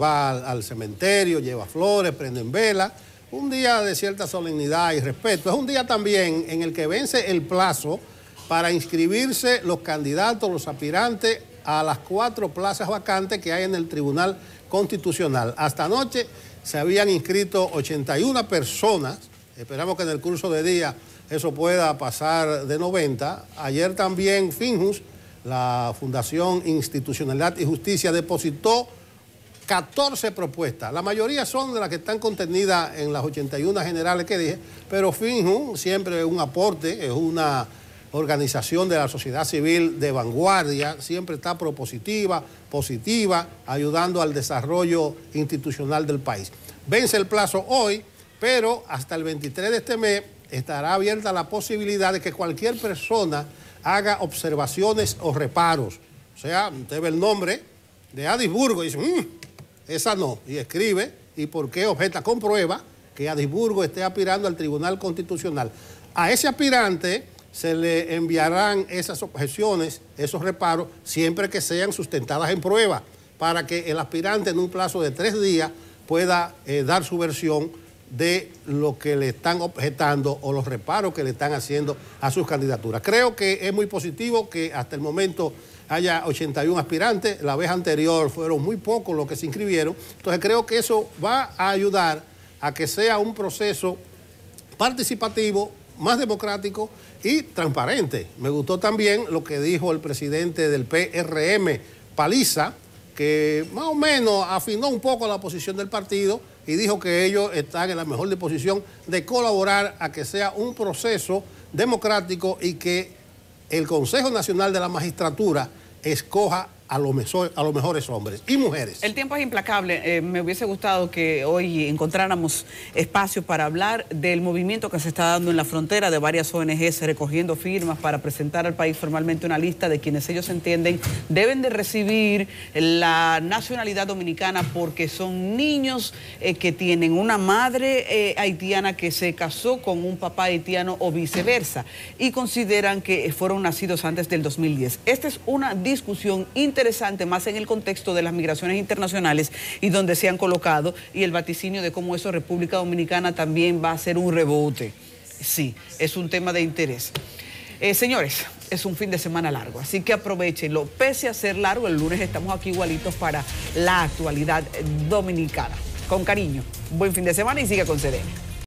va al cementerio, lleva flores, prenden velas. Un día de cierta solemnidad y respeto. Es un día también en el que vence el plazo para inscribirse los candidatos, los aspirantes a las 4 plazas vacantes que hay en el Tribunal Constitucional. Hasta anoche se habían inscrito 81 personas. Esperamos que en el curso de día eso pueda pasar de 90. Ayer también Finjus, la Fundación Institucionalidad y Justicia, depositó 14 propuestas. La mayoría son de las que están contenidas en las 81 generales que dije, pero Finjus siempre es un aporte, es una organización de la sociedad civil de vanguardia, siempre está propositiva, positiva, ayudando al desarrollo institucional del país. Vence el plazo hoy, pero hasta el 23 de este mes estará abierta la posibilidad de que cualquier persona haga observaciones o reparos. O sea, usted ve el nombre de Adisburgo y dice, esa no, y escribe, y por qué objeta, comprueba que Adisburgo esté aspirando al Tribunal Constitucional. A ese aspirante se le enviarán esas objeciones, esos reparos, siempre que sean sustentadas en prueba, para que el aspirante en un plazo de 3 días pueda dar su versión de lo que le están objetando o los reparos que le están haciendo a sus candidaturas. Creo que es muy positivo que hasta el momento haya 81 aspirantes. La vez anterior fueron muy pocos los que se inscribieron. Entonces creo que eso va a ayudar a que sea un proceso participativo, más democrático y transparente. Me gustó también lo que dijo el presidente del PRM, Paliza, que más o menos afinó un poco la posición del partido y dijo que ellos están en la mejor disposición de colaborar a que sea un proceso democrático y que el Consejo Nacional de la Magistratura escoja a los mejores hombres y mujeres. El tiempo es implacable. Me hubiese gustado que hoy encontráramos espacio para hablar del movimiento que se está dando en la frontera de varias ONGs recogiendo firmas para presentar al país formalmente una lista de quienes ellos entienden deben de recibir la nacionalidad dominicana porque son niños que tienen una madre haitiana que se casó con un papá haitiano o viceversa y consideran que fueron nacidos antes del 2010. Esta es una discusión interesante, más en el contexto de las migraciones internacionales y donde se han colocado y el vaticinio de cómo eso República Dominicana también va a ser un rebote. Sí, es un tema de interés. Señores, es un fin de semana largo, así que aprovechenlo. Pese a ser largo, el lunes estamos aquí igualitos para la actualidad dominicana. Con cariño, buen fin de semana y siga con CDN.